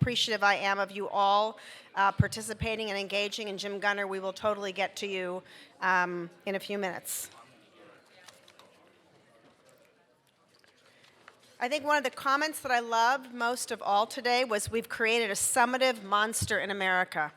appreciative I am of you all participating and engaging. And Jim Gunner, we will totally get to you in a few minutes. I think one of the comments that I loved most of all today was we've created a summative monster in America.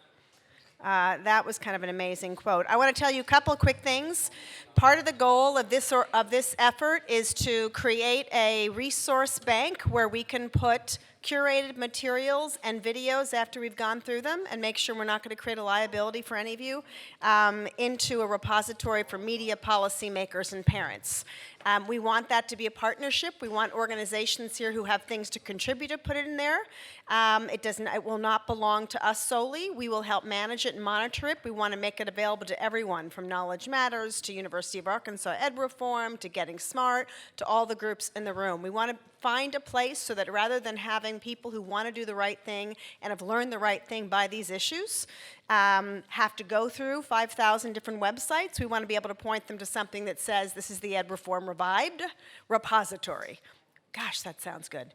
That was kind of an amazing quote. I want to tell you a couple of quick things. Part of the goal of this effort is to create a resource bank where we can put curated materials and videos after we've gone through them and make sure we're not going to create a liability for any of you into a repository for media policymakers and parents. We want that to be a partnership. We want organizations here who have things to contribute to put it in there. It will not belong to us solely. We will help manage it and monitor it. We want to make it available to everyone, from Knowledge Matters to University of Arkansas Ed Reform to Getting Smart to all the groups in the room. We want to find a place so that rather than having people who want to do the right thing and have learned the right thing by these issues have to go through 5,000 different websites, we want to be able to point them to something that says this is the Ed Reform Revived repository. Gosh, that sounds good.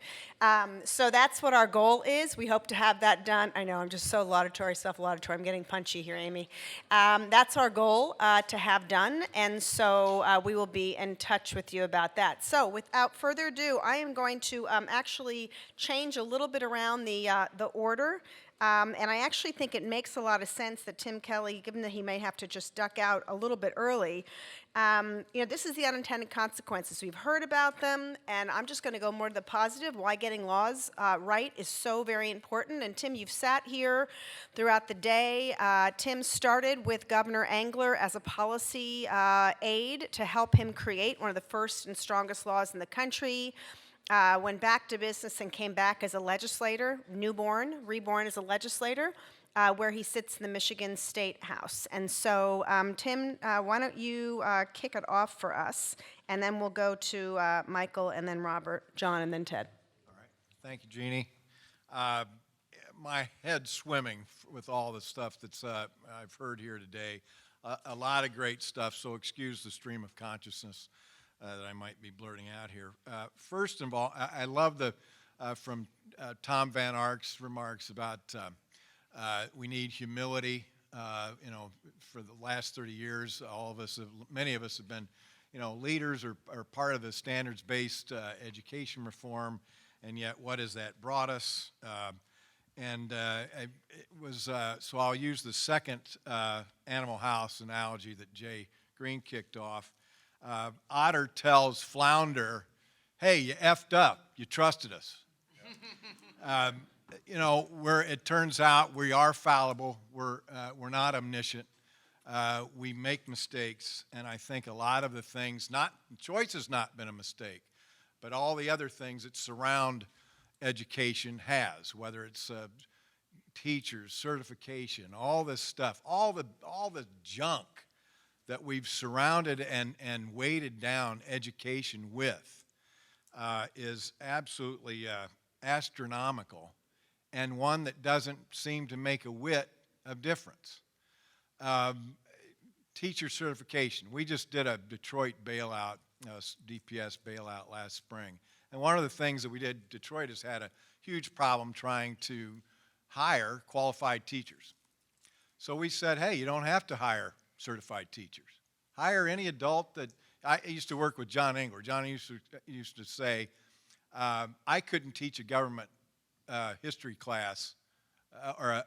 So that's what our goal is. We hope to have that done. I know, I'm just so laudatory, self-laudatory. I'm getting punchy here, Amy. That's our goal to have done, and so we will be in touch with you about that. So without further ado, I am going to actually change a little bit around the order. And I actually think it makes a lot of sense that Tim Kelly, given that he may have to just duck out a little bit early, this is the unintended consequences. We've heard about them, and I'm just going to go more to the positive, why getting laws right is so very important. And Tim, you've sat here throughout the day. Tim started with Governor Engler as a policy aide to help him create one of the first and strongest laws in the country. Went back to business and came back as a legislator, reborn as a legislator, where he sits in the Michigan State House. And so, Tim, why don't you kick it off for us, and then we'll go to Michael, and then Robert, John, and then Ted. All right. Thank you, Jeannie. My head's swimming with all the stuff that's I've heard here today. A lot of great stuff, so excuse the stream of consciousness that I might be blurting out here. First of all, I love from Tom Van Ark's remarks about we need humility. For the last 30 years, many of us have been, leaders or part of the standards-based education reform, and yet what has that brought us? So I'll use the second Animal House analogy that Jay Green kicked off. Otter tells Flounder, hey, you effed up. You trusted us. Where it turns out we are fallible. We're not omniscient. We make mistakes. And I think a lot of the things, choice has not been a mistake, but all the other things that surround education has, whether it's teachers, certification, all this stuff, all the junk that we've surrounded and weighted down education with is absolutely astronomical, and one that doesn't seem to make a whit of difference. Teacher certification. We just did a Detroit bailout, DPS bailout last spring, and one of the things that we did, Detroit has had a huge problem trying to hire qualified teachers. So we said, hey, you don't have to hire certified teachers. Hire any adult that, I used to work with John Engler. John used to say, I couldn't teach a government history class or a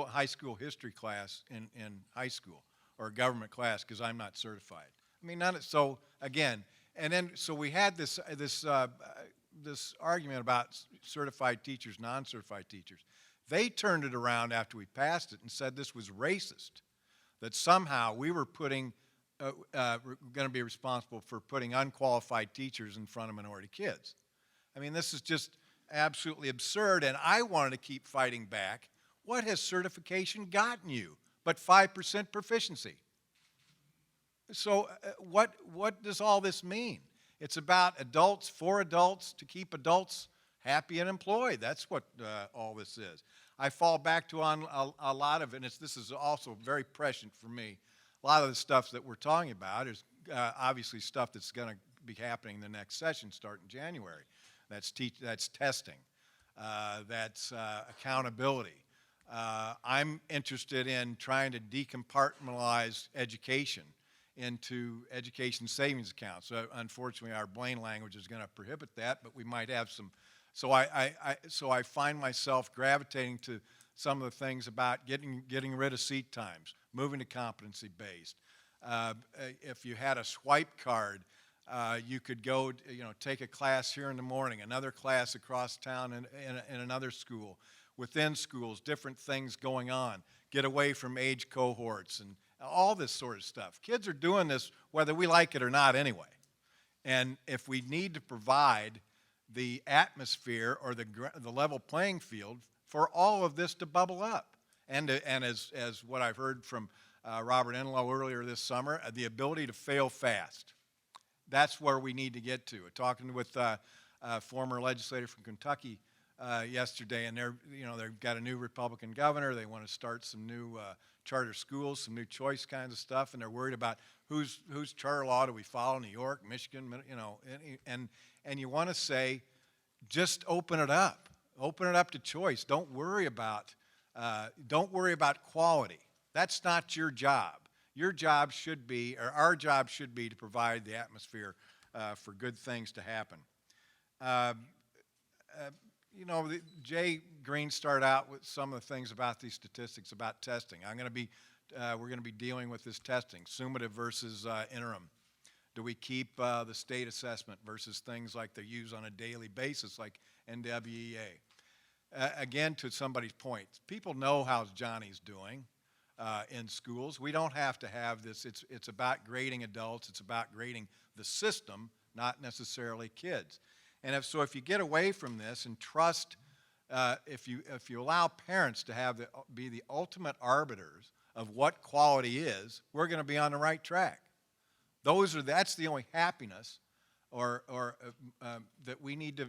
high school history class in high school, or a government class, because I'm not certified. I mean, so again, so we had this argument about certified teachers, non-certified teachers. They turned it around after we passed it and said this was racist, that somehow we were going to be responsible for putting unqualified teachers in front of minority kids. I mean, this is just absolutely absurd, and I wanted to keep fighting back. What has certification gotten you but 5% proficiency? So what does all this mean? It's about adults, for adults, to keep adults happy and employed. That's what all this is. I fall back to on a lot of it, and this is also very prescient for me. A lot of the stuff that we're talking about is obviously stuff that's going to be happening in the next session starting January. That's testing. that's accountability. I'm interested in trying to decompartmentalize education into education savings accounts. So unfortunately, our Blaine language is going to prohibit that, but we might have some. So I find myself gravitating to some of the things about getting rid of seat times, moving to competency-based. If you had a swipe card, you could go, take a class here in the morning, another class across town in another school, within schools, different things going on, get away from age cohorts and all this sort of stuff. Kids are doing this whether we like it or not anyway. And if we need to provide the atmosphere or the level playing field for all of this to bubble up, and as what I've heard from Robert Enlow earlier this summer, the ability to fail fast. That's where we need to get to. Talking with a former legislator from Kentucky yesterday, and they've got a new Republican governor. They want to start some new charter schools, some new choice kinds of stuff, and they're worried about whose charter law do we follow? New York, Michigan, and you want to say, just open it up to choice. Don't worry about quality. That's not your job. Your job should be, or our job should be, to provide the atmosphere for good things to happen. Jay Green started out with some of the things about these statistics about testing. We're going to be dealing with this testing, summative versus interim. Do we keep the state assessment versus things like they use on a daily basis, like NWEA? Again, to somebody's point, people know how Johnny's doing in schools. We don't have to have this. It's about grading adults. It's about grading the system, not necessarily kids. And if you get away from this and trust, if you allow parents to be the ultimate arbiters of what quality is, we're going to be on the right track. That's the only happiness or that we need to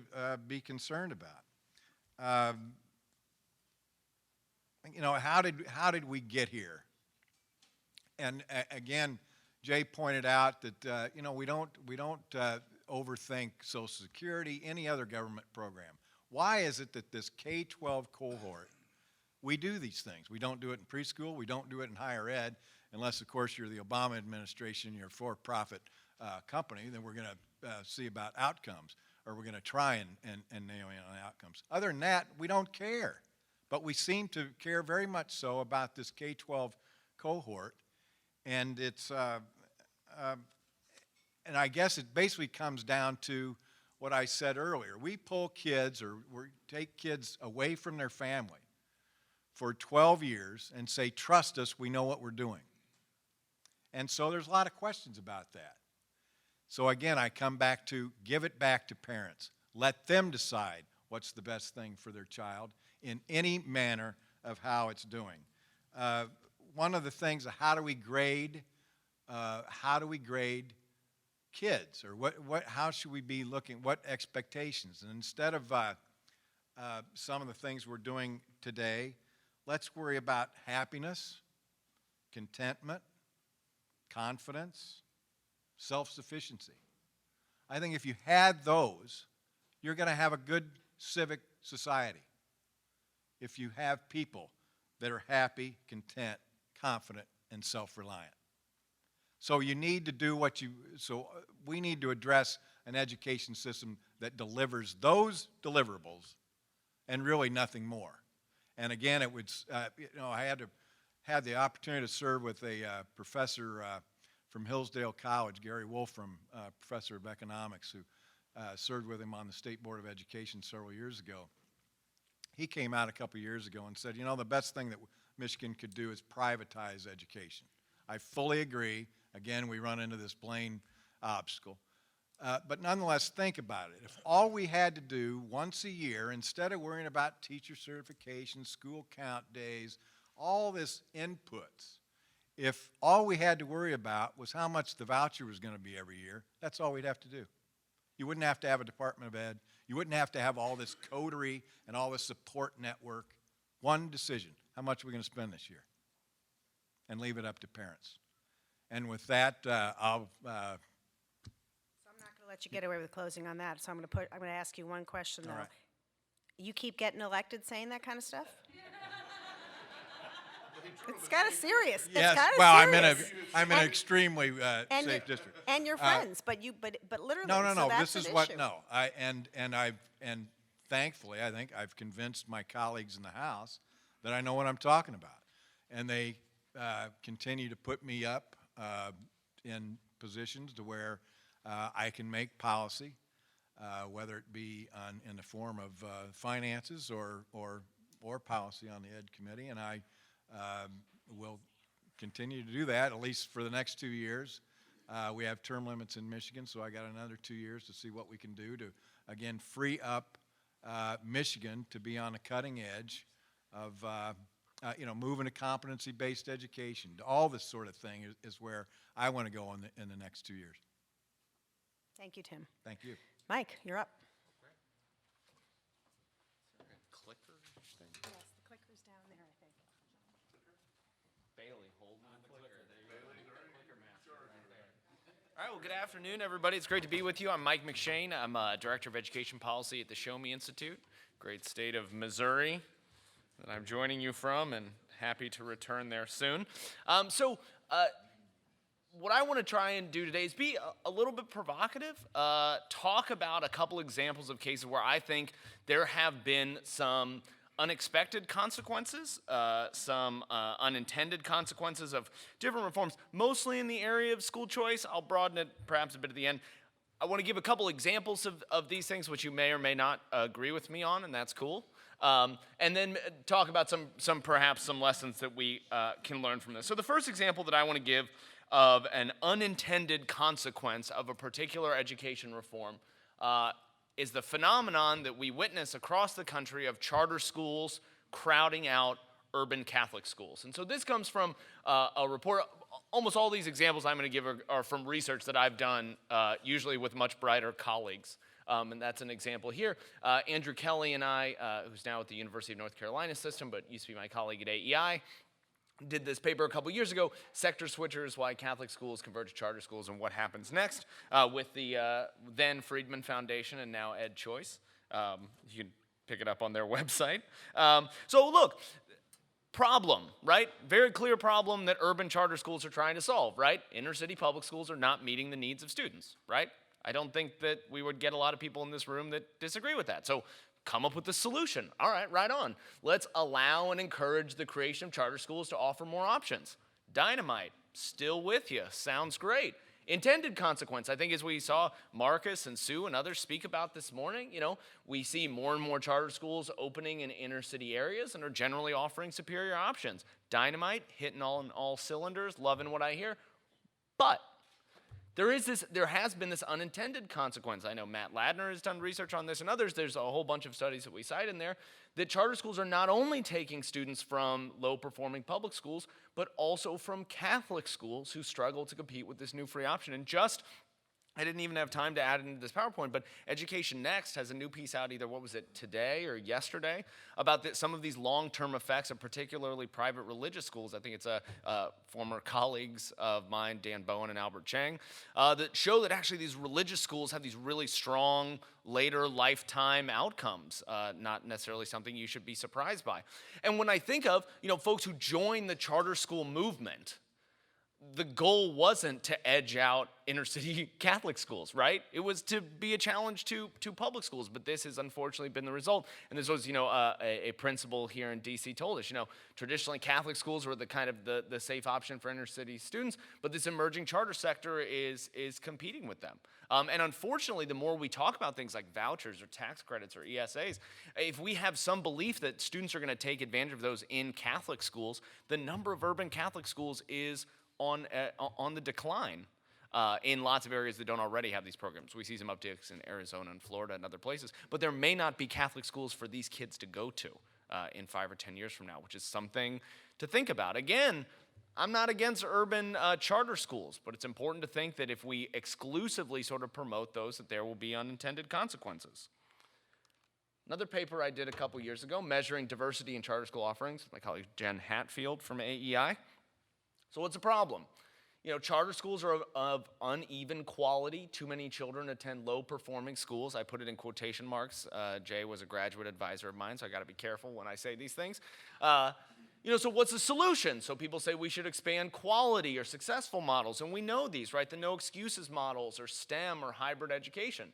be concerned about. How did we get here? And again, Jay pointed out that we don't overthink Social Security, any other government program. Why is it that this K-12 cohort, we do these things? We don't do it in preschool. We don't do it in higher ed, unless, of course, you're the Obama administration, you're a for-profit company. Then we're going to see about outcomes, or we're going to try and nail in on outcomes. Other than that, we don't care. But we seem to care very much so about this K-12 cohort, and it's and I guess it basically comes down to what I said earlier. We pull kids, or we take kids away from their family for 12 years and say, trust us, we know what we're doing. And so there's a lot of questions about that. So again, I come back to give it back to parents. Let them decide what's the best thing for their child in any manner of how it's doing. One of the things, how do we grade kids, or how should we be looking, what expectations? And instead of some of the things we're doing today, let's worry about happiness, contentment, confidence, self-sufficiency. I think if you had those, you're going to have a good civic society. If you have people that are happy, content, confident, and self-reliant. So you need to do we need to address an education system that delivers those deliverables and really nothing more. And again, it would, I had the opportunity to serve with a professor from Hillsdale College, Gary Wolfram, professor of economics, who served with him on the State Board of Education several years ago. He came out a couple years ago and said, the best thing that Michigan could do is privatize education. I fully agree. Again, we run into this Blaine obstacle. But nonetheless, think about it. If all we had to do once a year, instead of worrying about teacher certification, school count days, all this inputs, if all we had to worry about was how much the voucher was going to be every year, that's all we'd have to do. You wouldn't have to have a Department of Ed. You wouldn't have to have all this coterie and all this support network. One decision, how much are we going to spend this year? And leave it up to parents. And with that, So I'm not going to let you get away with closing on that. So I'm going to ask you one question, though. All right. You keep getting elected saying that kind of stuff? It's kind of serious. Yes, It's kind of well, serious. I'm in an And- extremely and safe your- district. And your friends, but literally. No, so that's this is an what, issue. no, and thankfully, I think I've convinced my colleagues in the House that I know what I'm talking about. And they continue to put me up in positions to where I can make policy, whether it be in the form of finances or policy on the Ed Committee, and I will continue to do that at least for the next 2 years. We have term limits in Michigan, so I got another 2 years to see what we can do to, again, free up Michigan to be on the cutting edge of, moving to competency-based education. All this sort of thing is where I want to go in the next 2 years. Thank you, Tim. Thank you. Mike, you're up. Clicker thing? Yes, the clicker's down there, I think. Bailey, hold on the clicker. There you go. Clicker master right there. All right, well, good afternoon, everybody. It's great to be with you. I'm Mike McShane. I'm Director of Education Policy at the Show Me Institute, great state of Missouri that I'm joining you from, and happy to return there soon. What I want to try and do today is be a little bit provocative, talk about a couple examples of cases where I think there have been some unexpected consequences, some unintended consequences of different reforms, mostly in the area of school choice. I'll broaden it perhaps a bit at the end. I want to give a couple examples of these things which you may or may not agree with me on, and that's cool. And then talk about perhaps some lessons that we can learn from this. So the first example that I want to give of an unintended consequence of a particular education reform is the phenomenon that we witness across the country of charter schools crowding out urban Catholic schools. And so this comes from a report. Almost all these examples I'm going to give are from research that I've done, usually with much brighter colleagues. And that's an example here. Andrew Kelly and I, who's now at the University of North Carolina system, but used to be my colleague at AEI, did this paper a couple years ago, Sector Switchers, Why Catholic Schools Convert to Charter Schools and What Happens Next, with the then Friedman Foundation and now Ed Choice. You can pick it up on their website. So look, problem, right? Very clear problem that urban charter schools are trying to solve, right? Inner city public schools are not meeting the needs of students, right? I don't think that we would get a lot of people in this room that disagree with that. So come up with a solution. All right, right on. Let's allow and encourage the creation of charter schools to offer more options. Dynamite, still with you. Sounds great. Intended consequence, I think, as we saw Marcus and Sue and others speak about this morning, we see more and more charter schools opening in inner city areas and are generally offering superior options. Dynamite, hitting on all cylinders, loving what I hear. But there has been this unintended consequence. I know Matt Ladner has done research on this and others. There's a whole bunch of studies that we cite in there that charter schools are not only taking students from low-performing public schools, but also from Catholic schools who struggle to compete with this new free option. And I didn't even have time to add it into this PowerPoint, but Education Next has a new piece out either, today or yesterday, about some of these long-term effects of particularly private religious schools. I think it's former colleagues of mine, Dan Bowen and Albert Chang, that show that actually these religious schools have these really strong later lifetime outcomes, not necessarily something you should be surprised by. And when I think of, folks who join the charter school movement, the goal wasn't to edge out inner city Catholic schools, right? It was to be a challenge to public schools, but this has unfortunately been the result. And this was, a principal here in DC told us, traditionally Catholic schools were the kind of the safe option for inner city students, but this emerging charter sector is competing with them. And unfortunately, the more we talk about things like vouchers or tax credits or ESAs, if we have some belief that students are going to take advantage of those in Catholic schools, the number of urban Catholic schools is on the decline in lots of areas that don't already have these programs. We see some upticks in Arizona and Florida and other places, but there may not be Catholic schools for these kids to go to in 5 or 10 years from now, which is something to think about. Again, I'm not against urban charter schools, but it's important to think that if we exclusively sort of promote those, that there will be unintended consequences. Another paper I did a couple years ago, measuring diversity in charter school offerings, my colleague Jen Hatfield from AEI. So what's the problem? Charter schools are of uneven quality. Too many children attend low-performing schools. I put it in quotation marks. Jay was a graduate advisor of mine, so I got to be careful when I say these things. So what's the solution? So people say we should expand quality or successful models, and we know these, right? The no excuses models or STEM or hybrid education.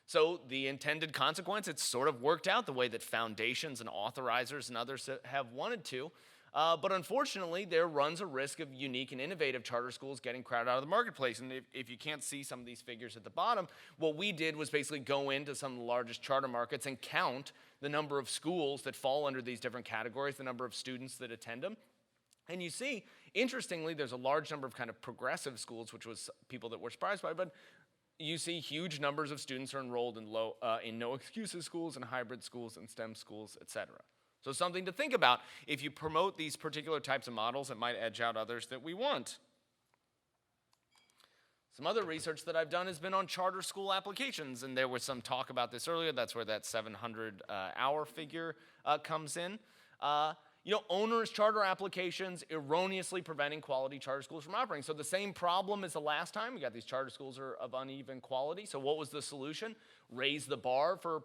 So the intended consequence, it's sort of worked out the way that foundations and authorizers and others have wanted to. But unfortunately, there runs a risk of unique and innovative charter schools getting crowded out of the marketplace. And if you can't see some of these figures at the bottom, what we did was basically go into some of the largest charter markets and count the number of schools that fall under these different categories, the number of students that attend them. And you see, interestingly, there's a large number of kind of progressive schools, which was people that were surprised by, but you see huge numbers of students are enrolled in no excuses schools and hybrid schools and STEM schools, et cetera. So something to think about. If you promote these particular types of models, it might edge out others that we want. Some other research that I've done has been on charter school applications, and there was some talk about this earlier. That's where that 700-hour figure comes in. Onerous charter applications erroneously preventing quality charter schools from operating. So the same problem as the last time. We got these charter schools are of uneven quality. So what was the solution? Raise the bar for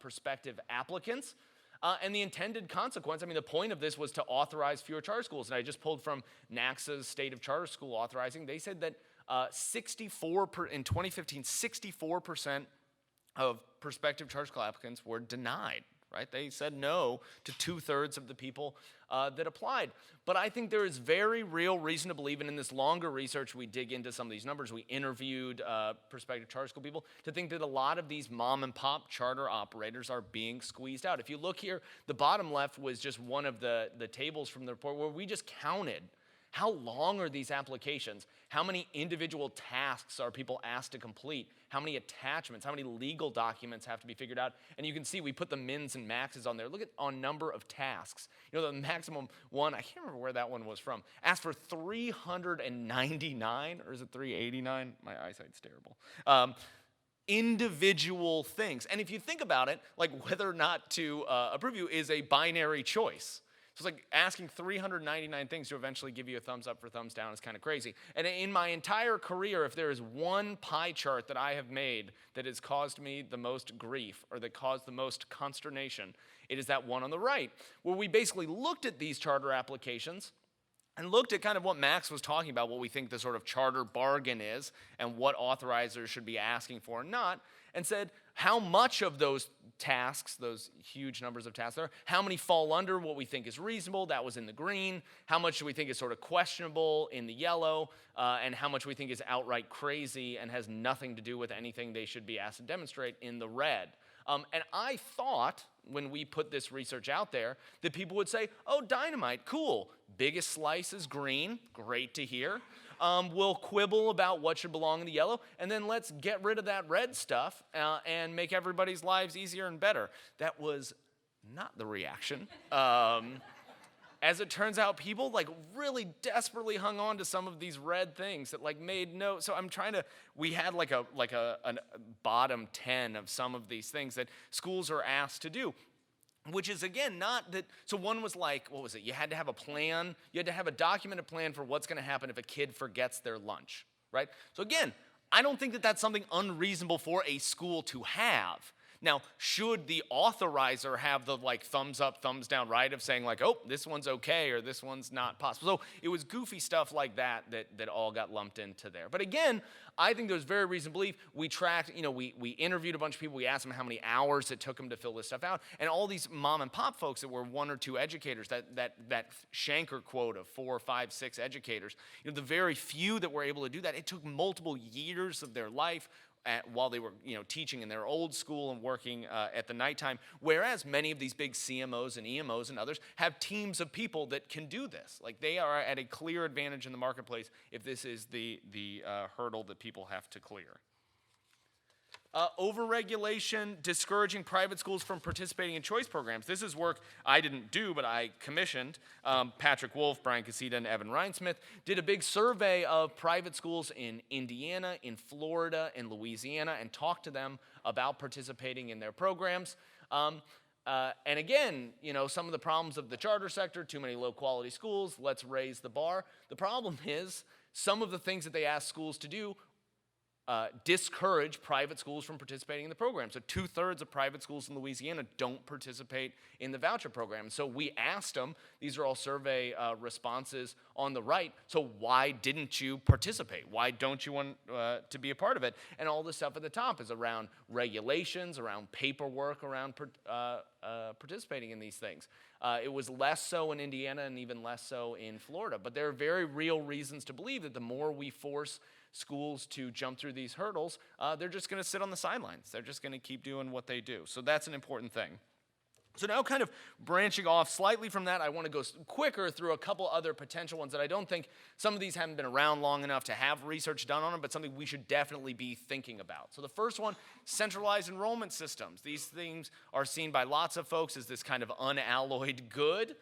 prospective applicants. And the intended consequence, the point of this was to authorize fewer charter schools. And I just pulled from NACSA's State of Charter School Authorizing. They said that in 2015, 64% of prospective charter school applicants were denied. Right? They said no to 2/3 of the people that applied. But I think there is very real reason to believe, and in this longer research, we dig into some of these numbers. We interviewed prospective charter school people to think that a lot of these mom and pop charter operators are being squeezed out. If you look here, the bottom left was just one of the tables from the report where we just counted how long are these applications? How many individual tasks are people asked to complete? How many attachments? How many legal documents have to be figured out? And you can see we put the mins and maxes on there. Look at on number of tasks. The maximum one, I can't remember where that one was from, asked for 399, or is it 389? My eyesight's terrible. Individual things. And if you think about it, like whether or not to approve you is a binary choice. So it's like asking 399 things to eventually give you a thumbs up or thumbs down is kind of crazy. And in my entire career, if there is one pie chart that I have made that has caused me the most grief or that caused the most consternation, it is that one on the right, where we basically looked at these charter applications and looked at kind of what Max was talking about, what we think the sort of charter bargain is and what authorizers should be asking for and not, and said how much of those tasks, those huge numbers of tasks, how many fall under what we think is reasonable, that was in the green, how much do we think is sort of questionable in the yellow, and how much we think is outright crazy and has nothing to do with anything they should be asked to demonstrate in the red. And I thought, when we put this research out there, that people would say, oh, dynamite, cool. Biggest slice is green, great to hear. We'll quibble about what should belong in the yellow, and then let's get rid of that red stuff and make everybody's lives easier and better. That was not the reaction. As it turns out, people really desperately hung on to some of these red things that made no. So we had a bottom 10 of some of these things that schools are asked to do, which is again not that. So one was what was it? You had to have a plan. You had to have a documented plan for what's going to happen if a kid forgets their lunch, right? So again, I don't think that that's something unreasonable for a school to have. Now, should the authorizer have the thumbs up, thumbs down right of saying oh, this one's okay or this one's not possible? So it was goofy stuff like that all got lumped into there. But again, I think there's very reason to believe. We tracked, we interviewed a bunch of people. We asked them how many hours it took them to fill this stuff out. And all these mom and pop folks that were one or two educators, that Shanker quote of 4, 5, 6 educators, the very few that were able to do that, it took multiple years of their life while they were teaching in their old school and working at the nighttime, whereas many of these big CMOs and EMOs and others have teams of people that can do this. They are at a clear advantage in the marketplace if this is the hurdle that people have to clear. Overregulation, discouraging private schools from participating in choice programs. This is work I didn't do, but I commissioned. Patrick Wolf, Brian Casita, and Evan Reinsmith did a big survey of private schools in Indiana, in Florida, and Louisiana, and talked to them about participating in their programs. And again, some of the problems of the charter sector, too many low-quality schools, let's raise the bar. The problem is some of the things that they ask schools to do discourage private schools from participating in the program. So 2/3 of private schools in Louisiana don't participate in the voucher program. So we asked them, these are all survey responses on the right, so why didn't you participate? Why don't you want to be a part of it? And all the stuff at the top is around regulations, around paperwork, around participating in these things. It was less so in Indiana and even less so in Florida. But there are very real reasons to believe that the more we force schools to jump through these hurdles, they're just going to sit on the sidelines. They're just going to keep doing what they do. So that's an important thing. So now kind of branching off slightly from that, I want to go quicker through a couple other potential ones that I don't think, some of these haven't been around long enough to have research done on them, but something we should definitely be thinking about. So the first one, centralized enrollment systems. These things are seen by lots of folks as this kind of unalloyed good.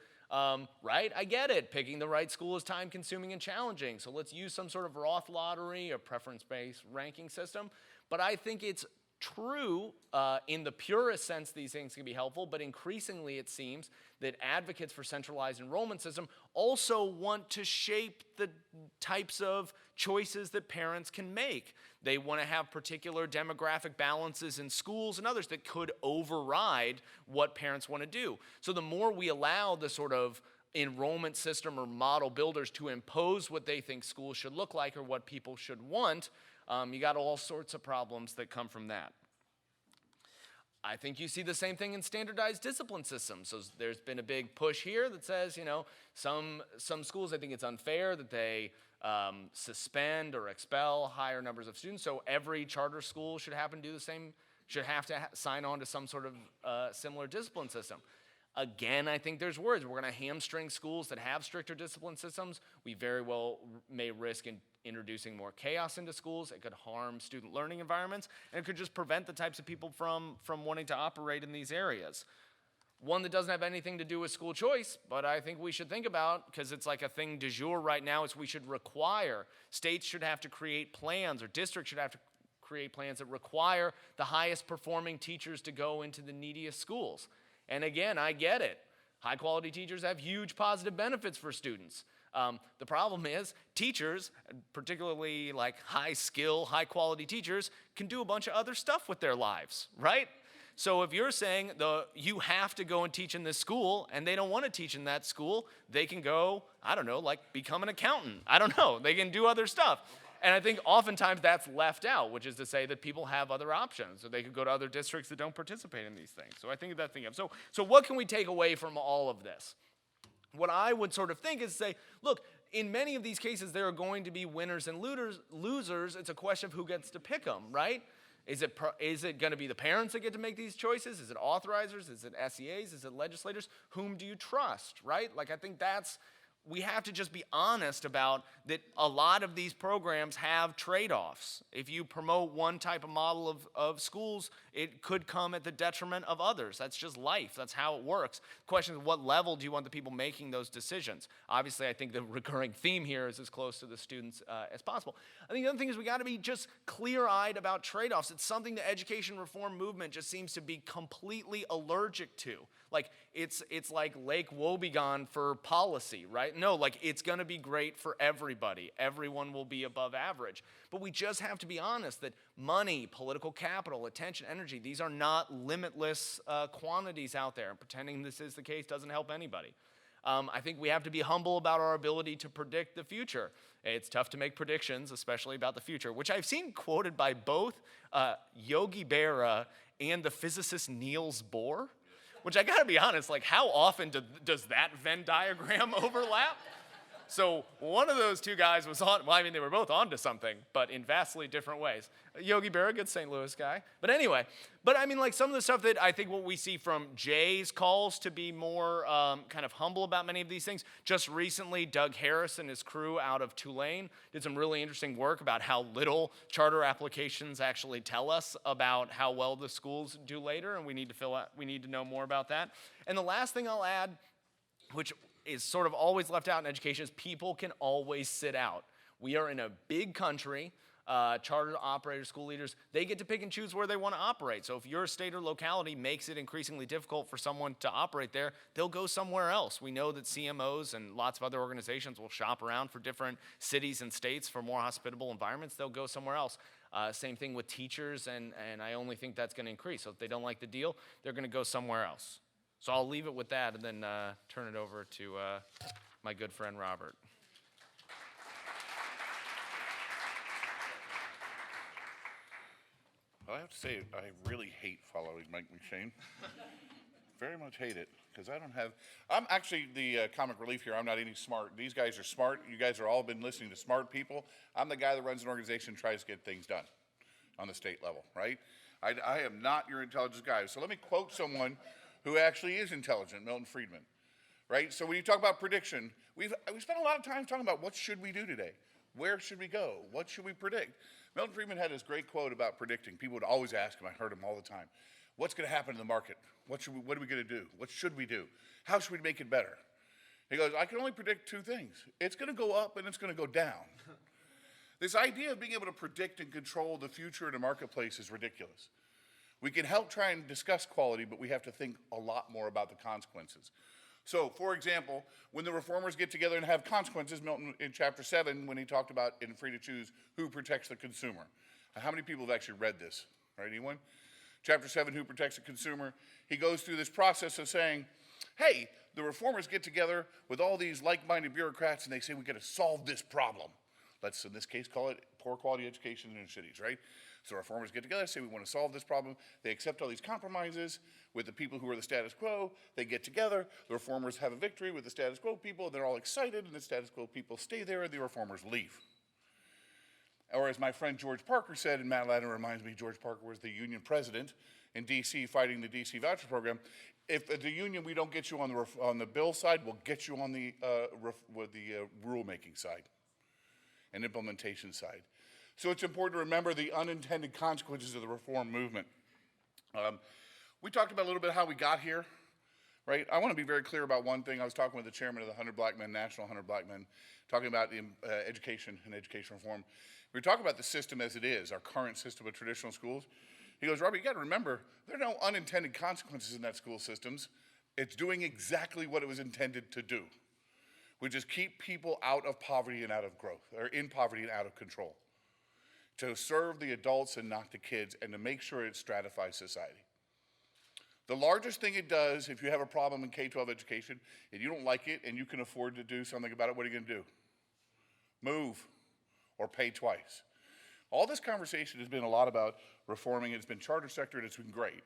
Right? I get it. Picking the right school is time consuming and challenging. So let's use some sort of Roth lottery or preference-based ranking system. But I think it's true in the purest sense these things can be helpful, but increasingly it seems that advocates for centralized enrollment system also want to shape the types of choices that parents can make. They want to have particular demographic balances in schools and others that could override what parents want to do. So the more we allow the sort of enrollment system or model builders to impose what they think schools should look like or what people should want, you got all sorts of problems that come from that. I think you see the same thing in standardized discipline systems. So there's been a big push here that says, some schools, I think it's unfair that they suspend or expel higher numbers of students. So every charter school should have to do the same, should have to sign on to some sort of similar discipline system. Again, I think there's worries. We're going to hamstring schools that have stricter discipline systems. We very well may risk introducing more chaos into schools. It could harm student learning environments, and it could just prevent the types of people from wanting to operate in these areas. One that doesn't have anything to do with school choice, but I think we should think about, because it's like a thing du jour right now, is we should require, states should have to create plans, or districts should have to create plans that require the highest performing teachers to go into the neediest schools. And again, I get it. High quality teachers have huge positive benefits for students. The problem is teachers, particularly like high skill, high quality teachers, can do a bunch of other stuff with their lives, right? So if you're saying you have to go and teach in this school and they don't want to teach in that school, they can go, I don't know, like become an accountant. I don't know. They can do other stuff. And I think oftentimes that's left out, which is to say that people have other options. So they could go to other districts that don't participate in these things. So I think that thing of, so what can we take away from all of this? What I would sort of think is say, look, in many of these cases, there are going to be winners and losers. It's a question of who gets to pick them, right? Is it going to be the parents that get to make these choices? Is it authorizers? Is it SEAs? Is it legislators? Whom do you trust, right? Like I think we have to just be honest about that a lot of these programs have trade-offs. If you promote one type of model of schools, it could come at the detriment of others. That's just life. That's how it works. The question is, what level do you want the people making those decisions? Obviously, I think the recurring theme here is as close to the students as possible. I think the other thing is we got to be just clear-eyed about trade-offs. It's something the education reform movement just seems to be completely allergic to. Like, it's like Lake Wobegon for policy, right? No, like, it's going to be great for everybody. Everyone will be above average. But we just have to be honest that money, political capital, attention, energy, these are not limitless quantities out there. And pretending this is the case doesn't help anybody. I think we have to be humble about our ability to predict the future. It's tough to make predictions, especially about the future, which I've seen quoted by both Yogi Berra and the physicist Niels Bohr. Which I gotta be honest, like how often does that Venn diagram overlap? So one of those two guys was on, well, I mean, they were both onto something, but in vastly different ways. Yogi Berra, good St. Louis guy. But anyway, I mean, like some of the stuff that I think what we see from Jay's calls to be more kind of humble about many of these things. Just recently, Doug Harris and his crew out of Tulane did some really interesting work about how little charter applications actually tell us about how well the schools do later, and we need to know more about that. And the last thing I'll add, which is sort of always left out in education, is people can always sit out. We are in a big country. charter operators, school leaders, they get to pick and choose where they want to operate. So if your state or locality makes it increasingly difficult for someone to operate there, they'll go somewhere else. We know that CMOs and lots of other organizations will shop around for different cities and states for more hospitable environments. They'll go somewhere else. Same thing with teachers, and I only think that's going to increase. So if they don't like the deal, they're going to go somewhere else. So I'll leave it with that and then turn it over to my good friend Robert. I have to say, I really hate following Mike McShane. Very much hate it, because I'm actually the comic relief here. I'm not any smart. These guys are smart. You guys are all been listening to smart people. I'm the guy that runs an organization and tries to get things done on the state level, right? I am not your intelligence guy. So let me quote someone who actually is intelligent, Milton Friedman, right? So when you talk about prediction, we spent a lot of time talking about what should we do today? Where should we go? What should we predict? Milton Friedman had this great quote about predicting. People would always ask him, I heard him all the time, what's going to happen in the market? What are we going to do? What should we do? How should we make it better? He goes, I can only predict two things. It's going to go up and it's going to go down. This idea of being able to predict and control the future in a marketplace is ridiculous. We can help try and discuss quality, but we have to think a lot more about the consequences. So, for example, when the reformers get together and have consequences, Milton in chapter 7, when he talked about in Free to Choose, who protects the consumer. How many people have actually read this? Right, anyone? Chapter 7, who protects the consumer. He goes through this process of saying, hey, the reformers get together with all these like-minded bureaucrats and they say we got to solve this problem. Let's, in this case, call it poor quality education in cities, right? So reformers get together, say we want to solve this problem. They accept all these compromises with the people who are the status quo. They get together. The reformers have a victory with the status quo people. They're all excited, and the status quo people stay there, and the reformers leave. Or as my friend George Parker said, and Matt Ladner reminds me, George Parker was the union president in D.C. fighting the D.C. voucher program. If the union, we don't get you on the bill side, we'll get you on the rulemaking side and implementation side. So it's important to remember the unintended consequences of the reform movement. We talked about a little bit how we got here, right? I want to be very clear about one thing. I was talking with the chairman of the 100 Black Men, National 100 Black Men, talking about education and education reform. We were talking about the system as it is, our current system of traditional schools. He goes, Robert, you got to remember, there are no unintended consequences in that school systems. It's doing exactly what it was intended to do, which is keep people out of poverty and out of growth, or in poverty and out of control, to serve the adults and not the kids, and to make sure it stratifies society. The largest thing it does, if you have a problem in K-12 education, and you don't like it, and you can afford to do something about it, what are you going to do? Move, or pay twice. All this conversation has been a lot about reforming. It's been charter sector, and it's been great.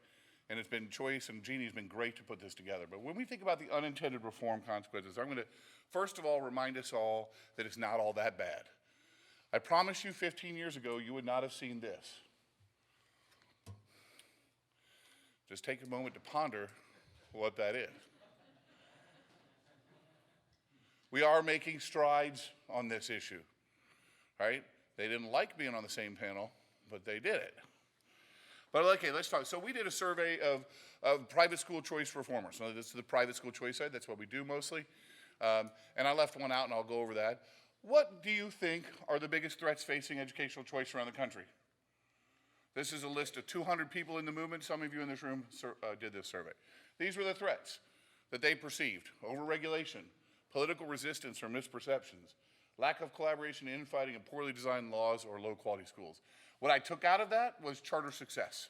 And it's been Choice, and Jeannie's been great to put this together. But when we think about the unintended reform consequences, I'm going to, first of all, remind us all that it's not all that bad. I promise you 15 years ago, you would not have seen this. Just take a moment to ponder what that is. We are making strides on this issue, right? They didn't like being on the same panel, but they did it. But okay, let's talk. So we did a survey of private school choice reformers. So this is the private school choice side. That's what we do mostly. And I left one out, and I'll go over that. What do you think are the biggest threats facing educational choice around the country? This is a list of 200 people in the movement. Some of you in this room did this survey. These were the threats that they perceived: overregulation, political resistance or misperceptions, lack of collaboration, infighting, and poorly designed laws or low-quality schools. What I took out of that was charter success.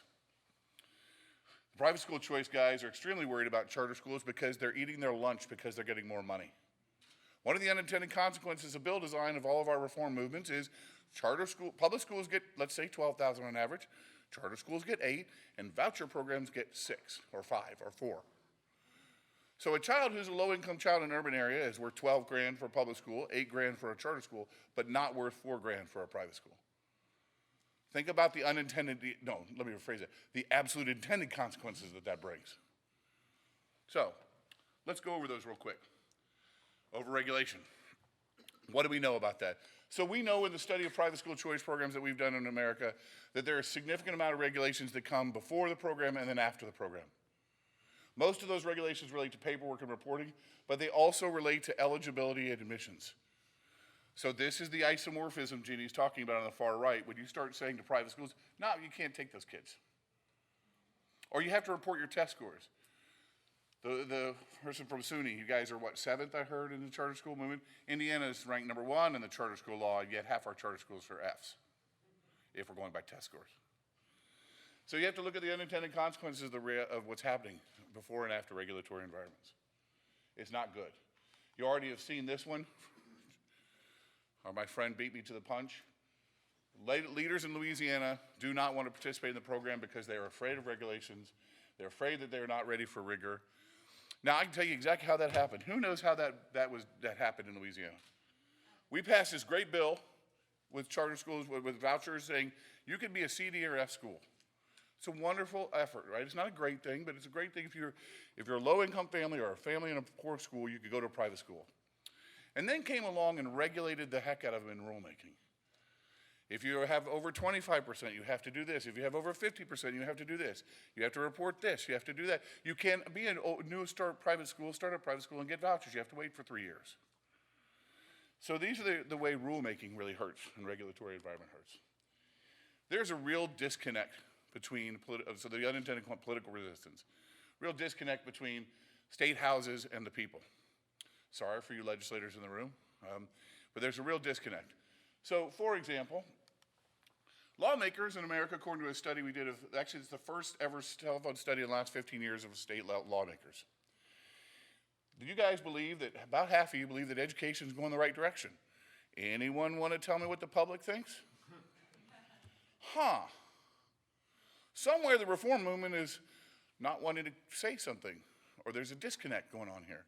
The private school choice guys are extremely worried about charter schools because they're eating their lunch because they're getting more money. One of the unintended consequences of bill design of all of our reform movements is public schools get, let's say, 12,000 on average, charter schools get 8, and voucher programs get 6 or 5 or 4. So a child who's a low-income child in an urban area is worth 12 grand for a public school, 8 grand for a charter school, but not worth 4 grand for a private school. Think about the unintended, no, let me rephrase it, the absolute intended consequences that brings. So, let's go over those real quick. Overregulation. What do we know about that? So we know in the study of private school choice programs that we've done in America that there are a significant amount of regulations that come before the program and then after the program. Most of those regulations relate to paperwork and reporting, but they also relate to eligibility and admissions. So this is the isomorphism Jeannie's talking about on the far right. When you start saying to private schools, no, you can't take those kids. Or you have to report your test scores. The person from SUNY, you guys are what, 7th, I heard, in the charter school movement? Indiana is ranked number 1 in the charter school law, yet half our charter schools are Fs, if we're going by test scores. So you have to look at the unintended consequences of what's happening before and after regulatory environments. It's not good. You already have seen this one. Or my friend beat me to the punch. Leaders in Louisiana do not want to participate in the program because they are afraid of regulations. They're afraid that they're not ready for rigor. Now, I can tell you exactly how that happened. Who knows how that happened in Louisiana? We passed this great bill with charter schools, with vouchers, saying you can be a C, D, or F school. It's a wonderful effort, right? It's not a great thing, but it's a great thing if you're a low-income family or a family in a poor school, you could go to a private school. And then came along and regulated the heck out of them in rulemaking. If you have over 25%, you have to do this. If you have over 50%, you have to do this. You have to report this. You have to do that. You can't be a new start a private school and get vouchers. You have to wait for 3 years. So these are the way rulemaking really hurts and regulatory environment hurts. There's a real disconnect between, so the unintended political resistance, real disconnect between state houses and the people. Sorry for you legislators in the room, but there's a real disconnect. So, for example, lawmakers in America, according to a study we did, actually it's the first ever telephone study in the last 15 years of state lawmakers. Do you guys believe that, about half of you believe that education is going the right direction? Anyone want to tell me what the public thinks? Somewhere the reform movement is not wanting to say something, or there's a disconnect going on here.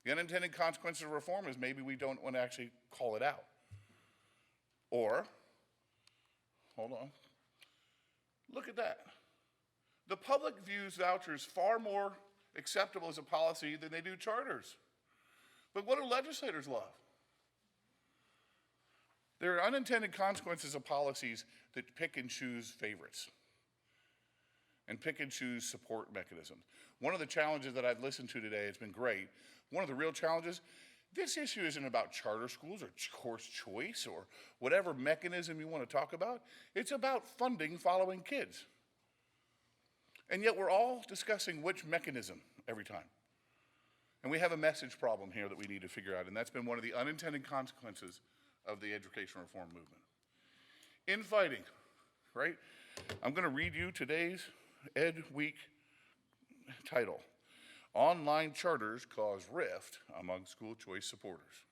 The unintended consequences of reform is maybe we don't want to actually call it out. Or, hold on, look at that. The public views vouchers far more acceptable as a policy than they do charters. But what do legislators love? There are unintended consequences of policies that pick and choose favorites and pick and choose support mechanisms. One of the challenges that I've listened to today, it's been great. One of the real challenges, this issue isn't about charter schools or course choice or whatever mechanism you want to talk about. It's about funding following kids. And yet we're all discussing which mechanism every time. And we have a message problem here that we need to figure out, and that's been one of the unintended consequences of the education reform movement. Infighting, right? I'm going to read you today's Ed Week title. Online charters cause rift among school choice supporters.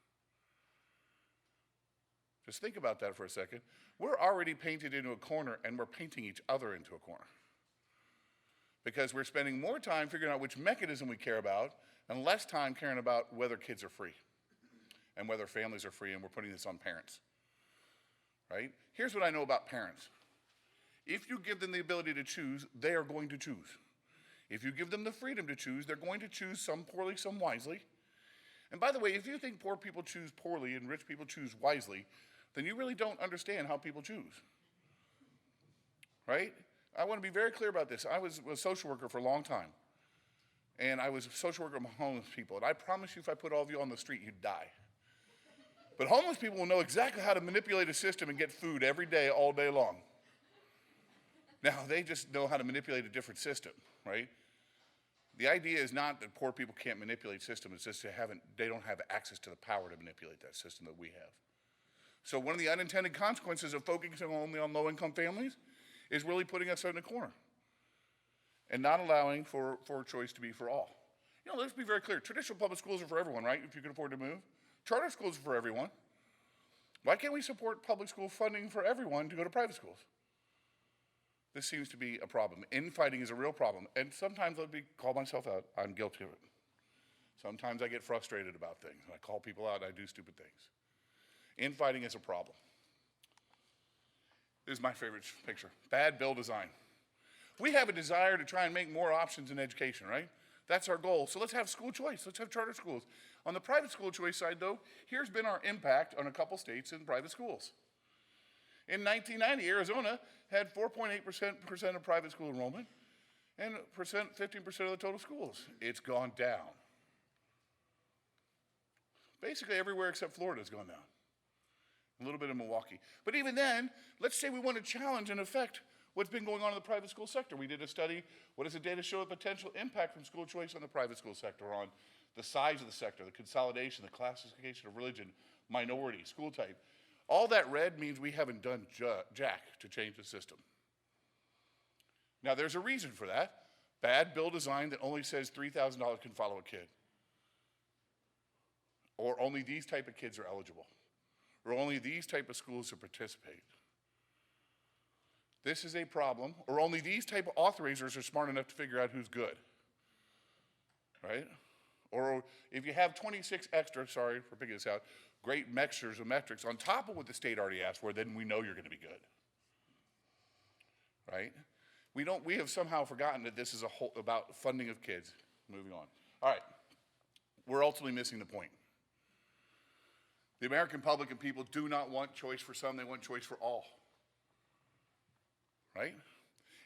Just think about that for a second. We're already painted into a corner, and we're painting each other into a corner. Because we're spending more time figuring out which mechanism we care about and less time caring about whether kids are free and whether families are free, and we're putting this on parents, right? Here's what I know about parents. If you give them the ability to choose, they are going to choose. If you give them the freedom to choose, they're going to choose some poorly, some wisely. And by the way, if you think poor people choose poorly and rich people choose wisely, then you really don't understand how people choose, right? I want to be very clear about this. I was a social worker for a long time, and I was a social worker among homeless people, and I promise you if I put all of you on the street, you'd die. But homeless people will know exactly how to manipulate a system and get food every day, all day long. Now, they just know how to manipulate a different system, right? The idea is not that poor people can't manipulate systems, it's just they don't have access to the power to manipulate that system that we have. So one of the unintended consequences of focusing only on low-income families is really putting us in a corner and not allowing for choice to be for all. You know, let's be very clear. Traditional public schools are for everyone, right, if you can afford to move. Charter schools are for everyone. Why can't we support public school funding for everyone to go to private schools? This seems to be a problem. Infighting is a real problem. And sometimes let me call myself out. I'm guilty of it. Sometimes I get frustrated about things. I call people out and I do stupid things. Infighting is a problem. This is my favorite picture. Bad bill design. We have a desire to try and make more options in education, right? That's our goal. So let's have school choice. Let's have charter schools. On the private school choice side, though, here's been our impact on a couple states in private schools. In 1990, Arizona had 4.8% of private school enrollment and 15% of the total schools. It's gone down. Basically everywhere except Florida has gone down. a little bit in Milwaukee. But even then, let's say we want to challenge and affect what's been going on in the private school sector. We did a study, what does the data show the potential impact from school choice on the private school sector, on the size of the sector, the consolidation, the classification of religion, minority, school type. All that red means we haven't done jack to change the system. Now there's a reason for that. Bad bill design that only says $3,000 can follow a kid. Or only these type of kids are eligible. Or only these type of schools to participate. This is a problem. Or only these type of authorizers are smart enough to figure out who's good. Right? Or if you have 26 extra, sorry for picking this out, great mixtures of metrics on top of what the state already asked for, then we know you're going to be good. Right? We have somehow forgotten that this is about funding of kids. Moving on. All right. We're ultimately missing the point. The American public and people do not want choice for some, they want choice for all. Right?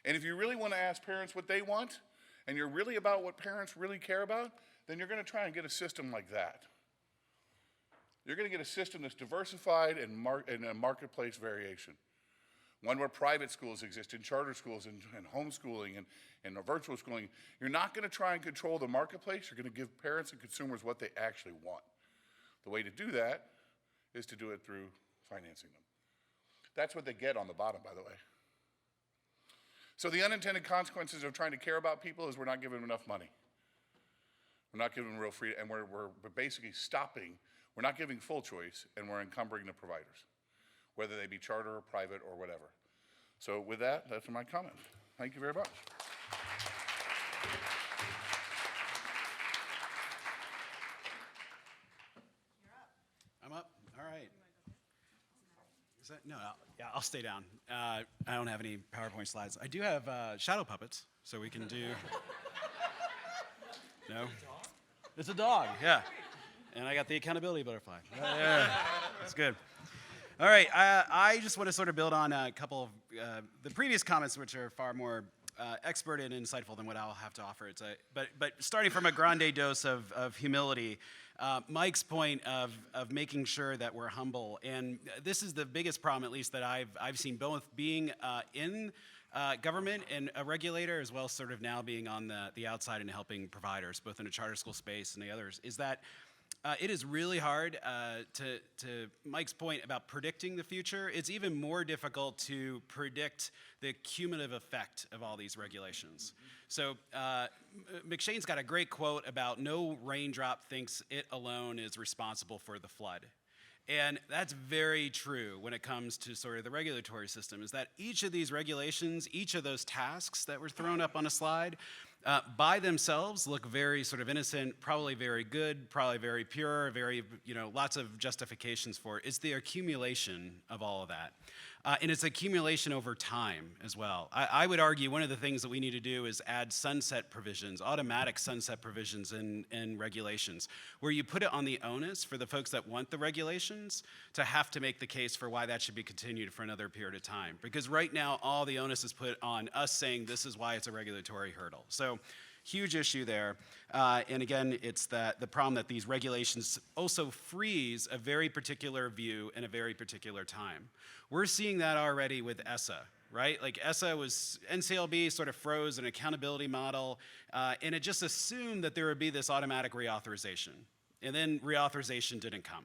And if you really want to ask parents what they want, and you're really about what parents really care about, then you're going to try and get a system like that. You're going to get a system that's diversified and a marketplace variation. One where private schools exist, and charter schools, and homeschooling, and virtual schooling. You're not going to try and control the marketplace. You're going to give parents and consumers what they actually want. The way to do that is to do it through financing them. That's what they get on the bottom, by the way. So the unintended consequences of trying to care about people is we're not giving them enough money. We're not giving them real freedom, and we're basically stopping. We're not giving full choice, and we're encumbering the providers, whether they be charter or private or whatever. So with that, that's my comment. Thank you very much. I'm up. All right. Is that, no, yeah, I'll stay down. I don't have any PowerPoint slides. I do have shadow puppets, so we can do. No? It's a dog, yeah. And I got the accountability butterfly. Yeah, that's good. All right, I just want to sort of build on a couple of the previous comments, which are far more expert and insightful than what I'll have to offer. But starting from a grande dose of humility, Mike's point of making sure that we're humble, and this is the biggest problem, at least that I've seen, both being in government and a regulator, as well as sort of now being on the outside and helping providers, both in a charter school space and the others, is that it is really hard, to Mike's point about predicting the future. It's even more difficult to predict the cumulative effect of all these regulations. So McShane's got a great quote about no raindrop thinks it alone is responsible for the flood. And that's very true when it comes to sort of the regulatory system, is that each of these regulations, each of those tasks that were thrown up on a slide, by themselves look very sort of innocent, probably very good, probably very pure, very, lots of justifications for it. It's the accumulation of all of that. And it's accumulation over time as well. I would argue one of the things that we need to do is add sunset provisions, automatic sunset provisions in regulations, where you put it on the onus for the folks that want the regulations to have to make the case for why that should be continued for another period of time. Because right now, all the onus is put on us saying this is why it's a regulatory hurdle. So huge issue there. And again, it's the problem that these regulations also freeze a very particular view in a very particular time. We're seeing that already with ESSA, right? Like NCLB sort of froze an accountability model, and it just assumed that there would be this automatic reauthorization. And then reauthorization didn't come.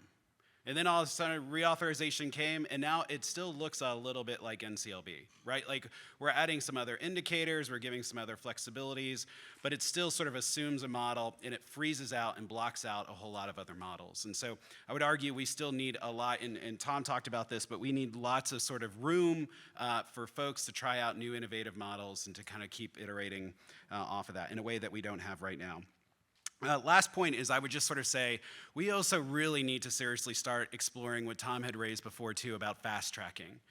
And then all of a sudden, reauthorization came, and now it still looks a little bit like NCLB, right? Like, we're adding some other indicators, we're giving some other flexibilities, but it still sort of assumes a model, and it freezes out and blocks out a whole lot of other models. And so I would argue we still need a lot, and Tom talked about this, but we need lots of sort of room for folks to try out new innovative models and to kind of keep iterating off of that in a way that we don't have right now. Last point is I would just sort of say we also really need to seriously start exploring what Tom had raised before too about fast tracking.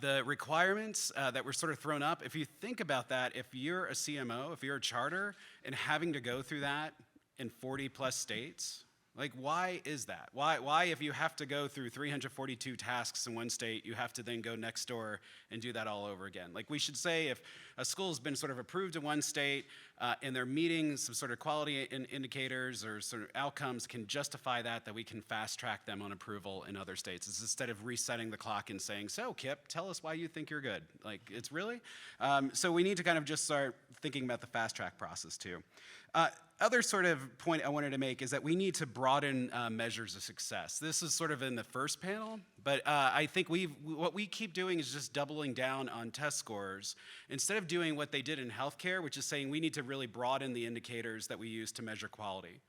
The requirements that were sort of thrown up, if you think about that, if you're a CMO, if you're a charter, and having to go through that in 40 plus states, like why is that? Why if you have to go through 342 tasks in one state, you have to then go next door and do that all over again? Like we should say if a school's been sort of approved in one state, and they're meeting some sort of quality indicators or sort of outcomes can justify that we can fast track them on approval in other states. It's instead of resetting the clock and saying, so Kip, tell us why you think you're good. Like, it's really? So we need to kind of just start thinking about the fast track process too. Other sort of point I wanted to make is that we need to broaden measures of success. This is sort of in the first panel, but I think what we keep doing is just doubling down on test scores instead of doing what they did in healthcare, which is saying we need to really broaden the indicators that we use to measure quality.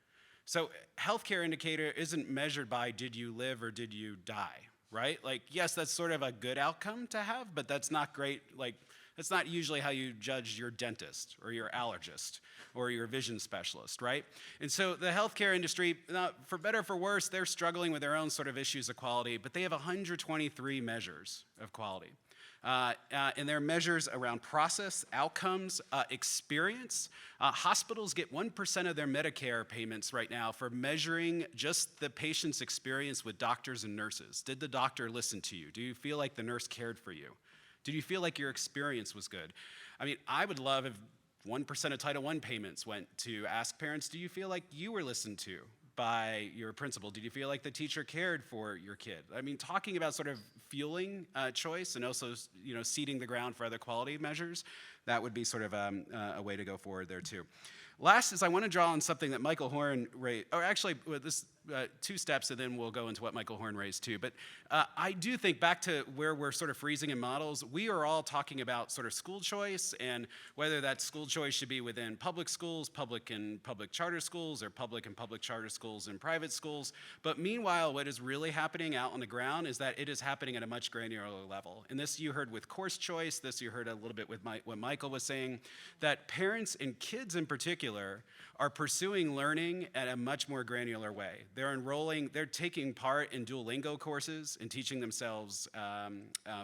So healthcare indicator isn't measured by did you live or did you die, right? Like, yes, that's sort of a good outcome to have, but that's not great. Like, that's not usually how you judge your dentist or your allergist or your vision specialist, right? And so the healthcare industry, for better or for worse, they're struggling with their own sort of issues of quality, but they have 123 measures of quality. And they're measures around process, outcomes, experience. Hospitals get 1% of their Medicare payments right now for measuring just the patient's experience with doctors and nurses. Did the doctor listen to you? Do you feel like the nurse cared for you? Did you feel like your experience was good? I mean, I would love if 1% of Title I payments went to ask parents, do you feel like you were listened to by your principal? Did you feel like the teacher cared for your kid? I mean, talking about sort of fueling choice and also, seeding the ground for other quality measures, that would be sort of a way to go forward there too. Last is I want to draw on something that Michael Horn raised, or actually this 2 steps and then we'll go into what Michael Horn raised too. But I do think back to where we're sort of freezing in models, we are all talking about sort of school choice and whether that school choice should be within public schools, public and public charter schools, or public and public charter schools and private schools. But meanwhile, what is really happening out on the ground is that it is happening at a much granular level. And this you heard with course choice, this you heard a little bit with what Michael was saying, that parents and kids in particular are pursuing learning at a much more granular way. They're taking part in Duolingo courses and teaching themselves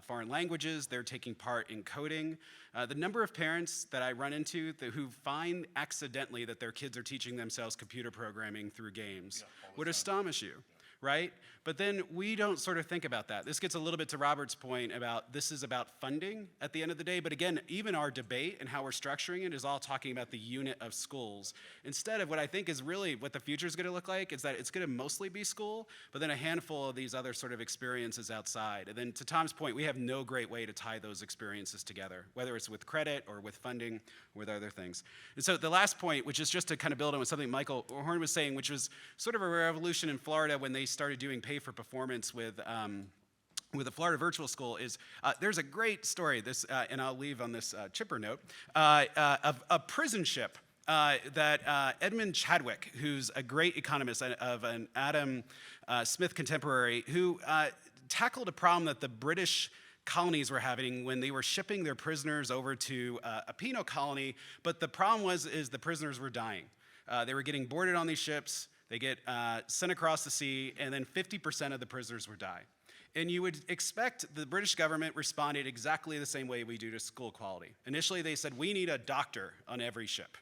foreign languages. They're taking part in coding. The number of parents that I run into who find accidentally that their kids are teaching themselves computer programming through games would astonish you, right? But then we don't sort of think about that. This gets a little bit to Robert's point about this is about funding at the end of the day. But again, even our debate and how we're structuring it is all talking about the unit of schools. Instead of what I think is really what the future is going to look like is that it's going to mostly be school, but then a handful of these other sort of experiences outside. And then to Tom's point, we have no great way to tie those experiences together, whether it's with credit or with funding or with other things. And so the last point, which is just to kind of build on something Michael Horn was saying, which was sort of a revolution in Florida when they started doing pay for performance with the Florida Virtual School is there's a great story, and I'll leave on this chipper note, of a prison ship that Edmund Chadwick, who's a great economist of an Adam Smith contemporary, who tackled a problem that the British colonies were having when they were shipping their prisoners over to a penal colony, but the problem is the prisoners were dying. They were getting boarded on these ships. They get sent across the sea, and then 50% of the prisoners would die. And you would expect the British government responded exactly the same way we do to school quality. Initially, they said, we need a doctor on every ship.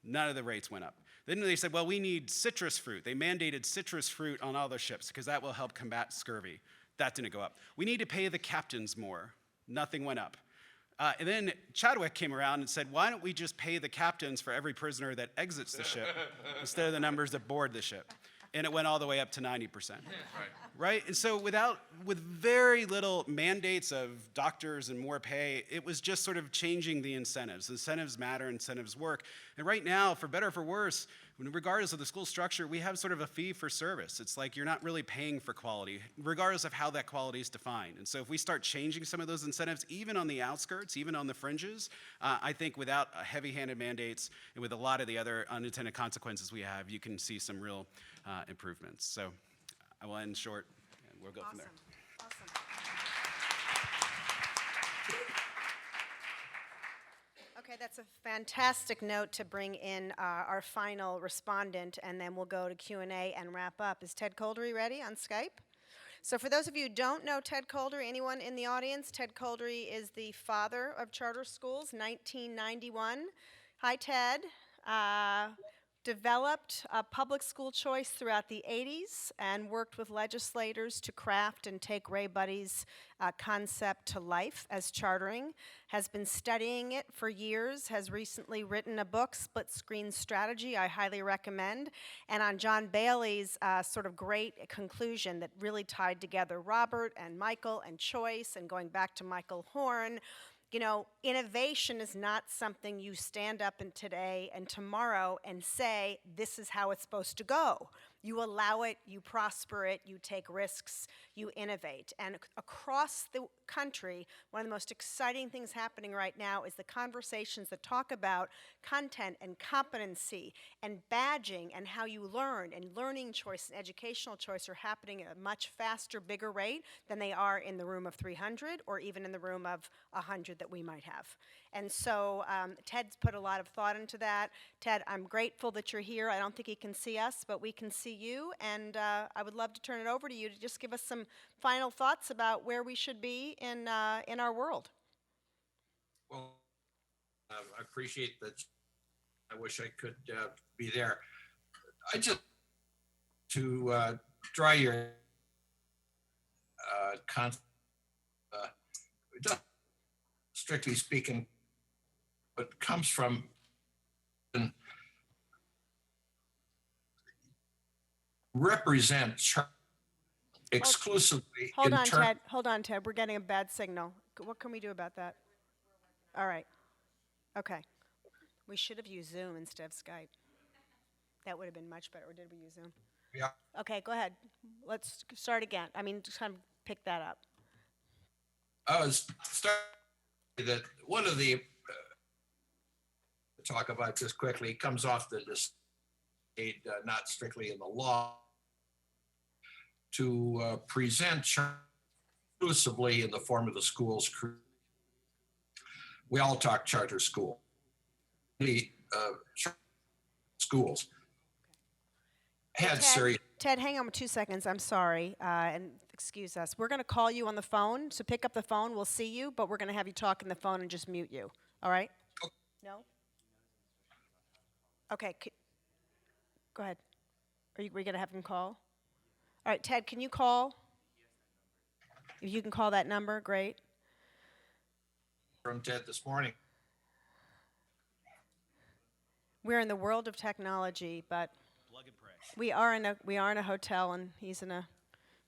None of the rates went up. Then they said, well, we need citrus fruit. They mandated citrus fruit on all the ships because that will help combat scurvy. That didn't go up. We need to pay the captains more. Nothing went up. And then Chadwick came around and said, why don't we just pay the captains for every prisoner that exits the ship instead of the numbers that board the ship? And it went all the way up to 90%. Right? And so with very little mandates of doctors and more pay, it was just sort of changing the incentives. Incentives matter, incentives work. And right now, for better or for worse, regardless of the school structure, we have sort of a fee for service. It's like you're not really paying for quality, regardless of how that quality is defined. And so if we start changing some of those incentives, even on the outskirts, even on the fringes, I think without heavy-handed mandates and with a lot of the other unintended consequences we have, you can see some real improvements. So I will end short, and we'll go from there. Awesome. Okay, that's a fantastic note to bring in our final respondent, and then we'll go to Q&A and wrap up. Is Ted Coldery ready on Skype? So for those of you who don't know Ted Coldery, anyone in the audience, Ted Coldery is the father of charter schools, 1991. Hi, Ted. developed public school choice throughout the 80s and worked with legislators to craft and take Ray Buddy's concept to life as chartering, has been studying it for years, has recently written a book, Split Screen Strategy, I highly recommend, and on John Bailey's sort of great conclusion that really tied together Robert and Michael and choice, and going back to Michael Horn. You know, innovation is not something you stand up in today and tomorrow and say, this is how it's supposed to go. You allow it, you prosper it, you take risks, you innovate. And across the country, one of the most exciting things happening right now is the conversations that talk about content and competency and badging and how you learn, and learning choice and educational choice are happening at a much faster, bigger rate than they are in the room of 300 or even in the room of 100 that we might have. And so Ted's put a lot of thought into that. Ted, I'm grateful that you're here. I don't think he can see us, but we can see you, and I would love to turn it over to you to just give us some final thoughts about where we should be in our world. Well, I appreciate that. I wish I could be there. I just to draw your strictly speaking, but comes from represent exclusively. Hold on, Ted. Hold on, Ted. We're getting a bad signal. What can we do about that? All right. Okay. We should have used Zoom instead of Skype. That would have been much better. Or did we use Zoom? Yeah. Okay, go ahead. Let's start again. I mean, just kind of pick that up. I was starting that one of the talk about just quickly comes off the not strictly in the law to present exclusively in the form of the schools. We all talk charter school. The schools had serious. Ted, hang on 2 seconds. I'm sorry, and excuse us. We're going to call you on the phone, so pick up the phone. We'll see you, but we're going to have you talk in the phone and just mute you. All right? Okay. No? Okay. Go ahead. Are we going to have him call? All right, Ted, can you call? If you can call that number, great. From Ted this morning. We're in the world of technology, but Plug and pray. we are in a hotel, and he's in a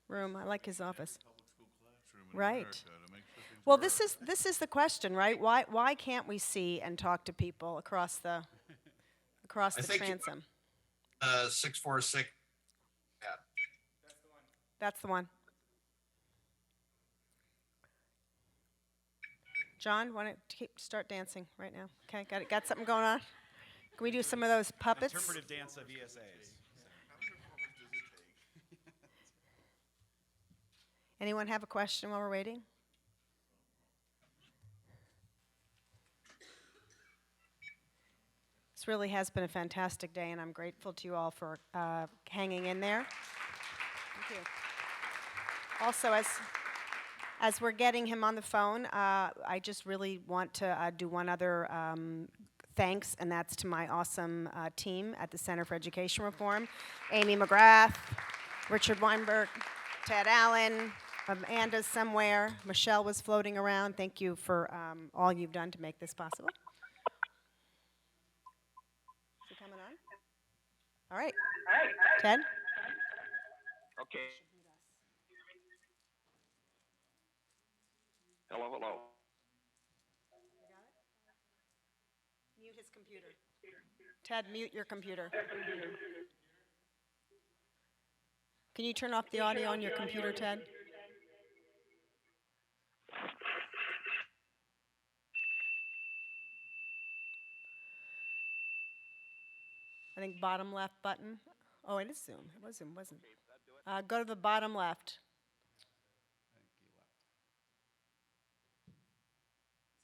room. I like his office. Right. Well, this is the question, right? Why can't we see and talk to people across the transom? 646. Yeah. That's the one. John, why don't you start dancing right now? Okay, got something going on? Can we do some of those puppets? Interpretive dance of ESAs. Anyone have a question while we're waiting? This really has been a fantastic day, and I'm grateful to you all for hanging in there. Thank you. Also, as we're getting him on the phone, I just really want to do one other thanks, and that's to my awesome team at the Center for Education Reform. Amy McGrath, Richard Weinberg, Ted Allen, Amanda's somewhere. Michelle was floating around. Thank you for all you've done to make this possible. Is he coming on? All right. Ted? Okay. Hello, hello. Mute his computer. Ted, mute your computer. Can you turn off the audio on your computer, Ted? I think bottom left button. Oh, it is Zoom. It was Zoom, wasn't it? Go to the bottom left.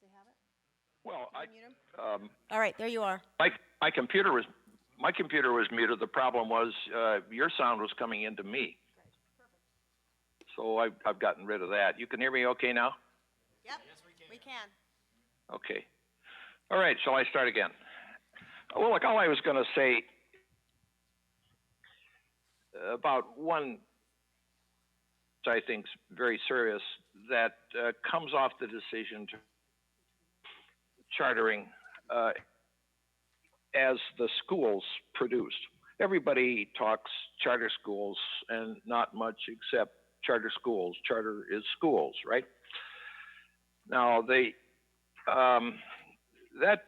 Does he have it? Well, Can you mute him? All right, there you are. my computer was muted. The problem was your sound was coming into me. So I've gotten rid of that. You can hear me okay now? Yep, we can. Okay. All right, shall I start again? Well, look, all I was going to say about one I think is very serious that comes off the decision to chartering as the schools produced. Everybody talks charter schools and not much except charter schools. Charter is schools, right? Now that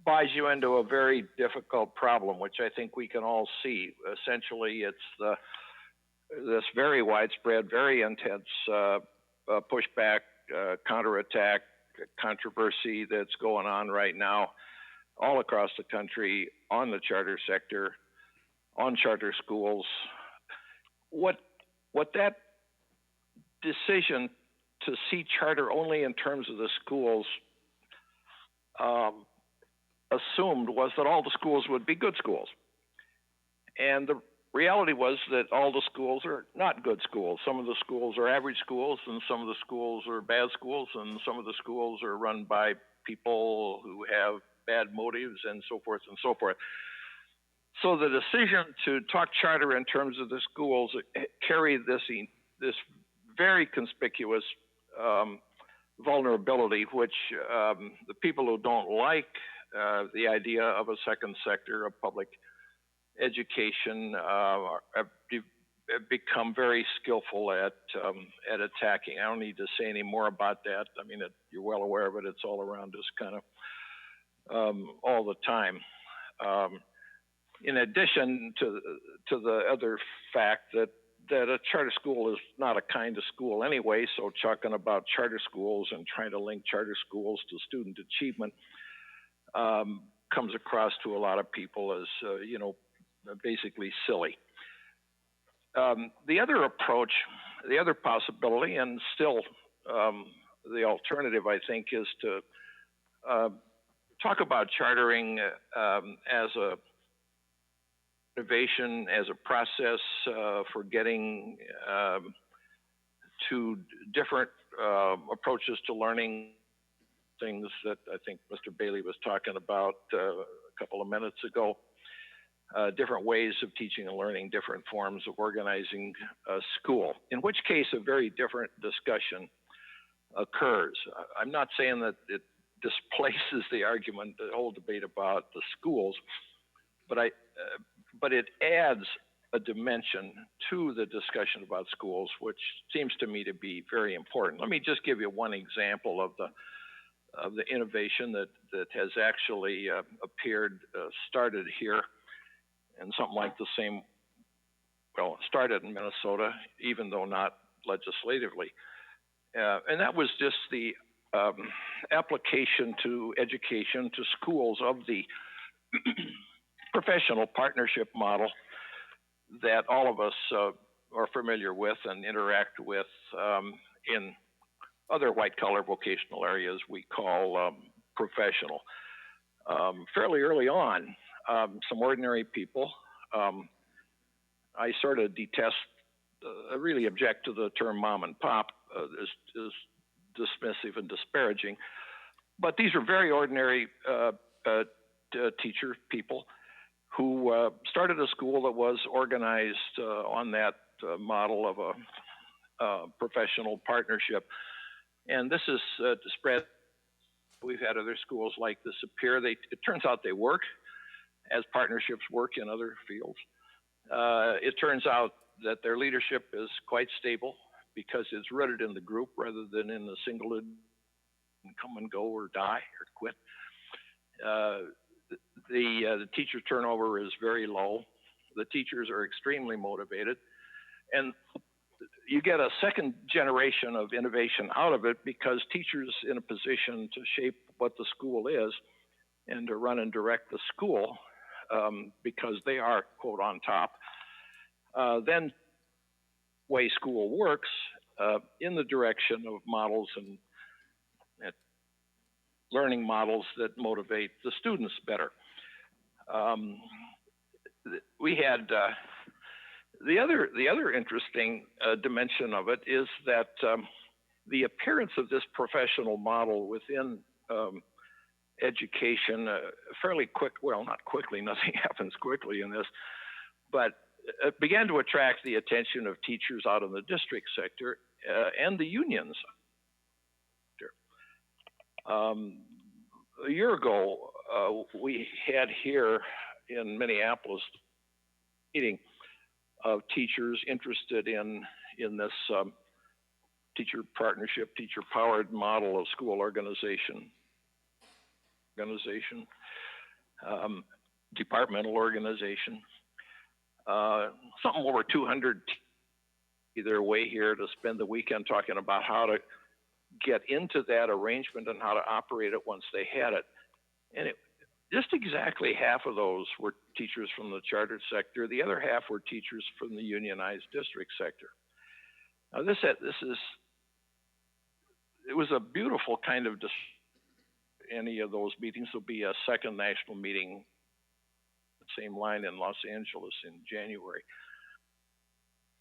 buys you into a very difficult problem, which I think we can all see. Essentially, it's this very widespread, very intense pushback, counterattack, controversy that's going on right now all across the country on the charter sector, on charter schools. What that decision to see charter only in terms of the schools assumed was that all the schools would be good schools. And the reality was that all the schools are not good schools. Some of the schools are average schools, and some of the schools are bad schools, and some of the schools are run by people who have bad motives, and so forth and so forth. So the decision to talk charter in terms of the schools carried this very conspicuous vulnerability, which the people who don't like the idea of a second sector, of public education, have become very skillful at attacking. I don't need to say any more about that. I mean, you're well aware of it. It's all around us kind of all the time. In addition to the other fact that a charter school is not a kind of school anyway, so talking about charter schools and trying to link charter schools to student achievement comes across to a lot of people as, basically silly. The other approach, the other possibility, and still the alternative, I think, is to talk about chartering as a innovation, as a process for getting to different approaches to learning, things that I think Mr. Bailey was talking about a couple of minutes ago. Different ways of teaching and learning, different forms of organizing school, in which case a very different discussion occurs. I'm not saying that it displaces the argument, the whole debate about the schools, but it adds a dimension to the discussion about schools, which seems to me to be very important. Let me just give you one example of the innovation that has actually started here, and something like the same, well, it started in Minnesota, even though not legislatively. And that was just the application to education, to schools of the professional partnership model that all of us are familiar with and interact with in other white-collar vocational areas we call professional. Fairly early on, some ordinary people, I sort of detest, I really object to the term mom and pop, is dismissive and disparaging, but these are very ordinary teacher people who started a school that was organized on that model of a professional partnership. And this is to spread. We've had other schools like this appear. It turns out they work as partnerships work in other fields. It turns out that their leadership is quite stable because it's rooted in the group rather than in the single come and go or die or quit. The teacher turnover is very low. The teachers are extremely motivated. And you get a second generation of innovation out of it because teachers in a position to shape what the school is and to run and direct the school because they are, quote, on top. Then way school works in the direction of models and learning models that motivate the students better. We had the other interesting dimension of it is that the appearance of this professional model within education fairly quick, well, not quickly, nothing happens quickly in this, but began to attract the attention of teachers out in the district sector and the unions. A year ago, we had here in Minneapolis a meeting of teachers interested in this teacher partnership, teacher powered model of school organization, departmental organization. Something over 200 either way here to spend the weekend talking about how to get into that arrangement and how to operate it once they had it. And just exactly half of those were teachers from the chartered sector. The other half were teachers from the unionized district sector. Now it was a beautiful kind of any of those meetings. Will be a second national meeting, the same line in Los Angeles in January.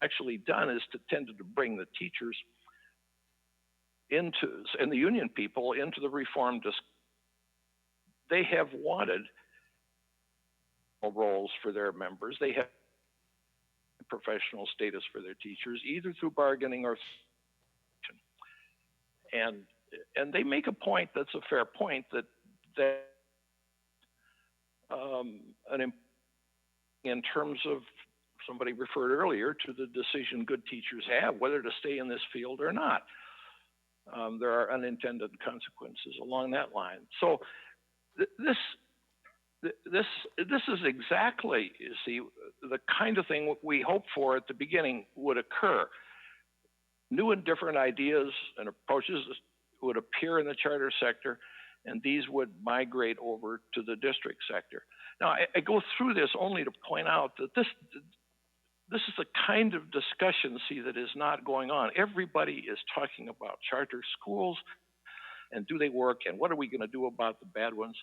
Actually done is tended to bring the teachers and the union people into the reform discussion. They have wanted roles for their members. They have professional status for their teachers, either through bargaining or and they make a point that's a fair point that in terms of, somebody referred earlier to the decision good teachers have whether to stay in this field or not. There are unintended consequences along that line. So this is exactly, you see, the kind of thing we hoped for at the beginning would occur. New and different ideas and approaches would appear in the charter sector, and these would migrate over to the district sector. Now, I go through this only to point out that this is the kind of discussion, see, that is not going on. Everybody is talking about charter schools and do they work and what are we going to do about the bad ones?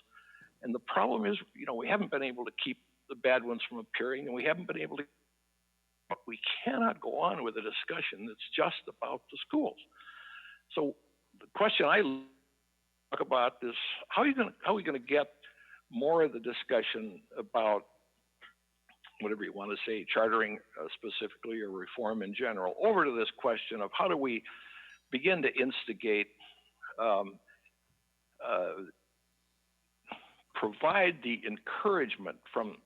And the problem is, we haven't been able to keep the bad ones from appearing, and we haven't been able to. We cannot go on with a discussion that's just about the schools. So the question I talk about is how are we going to get more of the discussion about whatever you want to say, chartering specifically or reform in general, over to this question of how do we begin to instigate, provide the encouragement from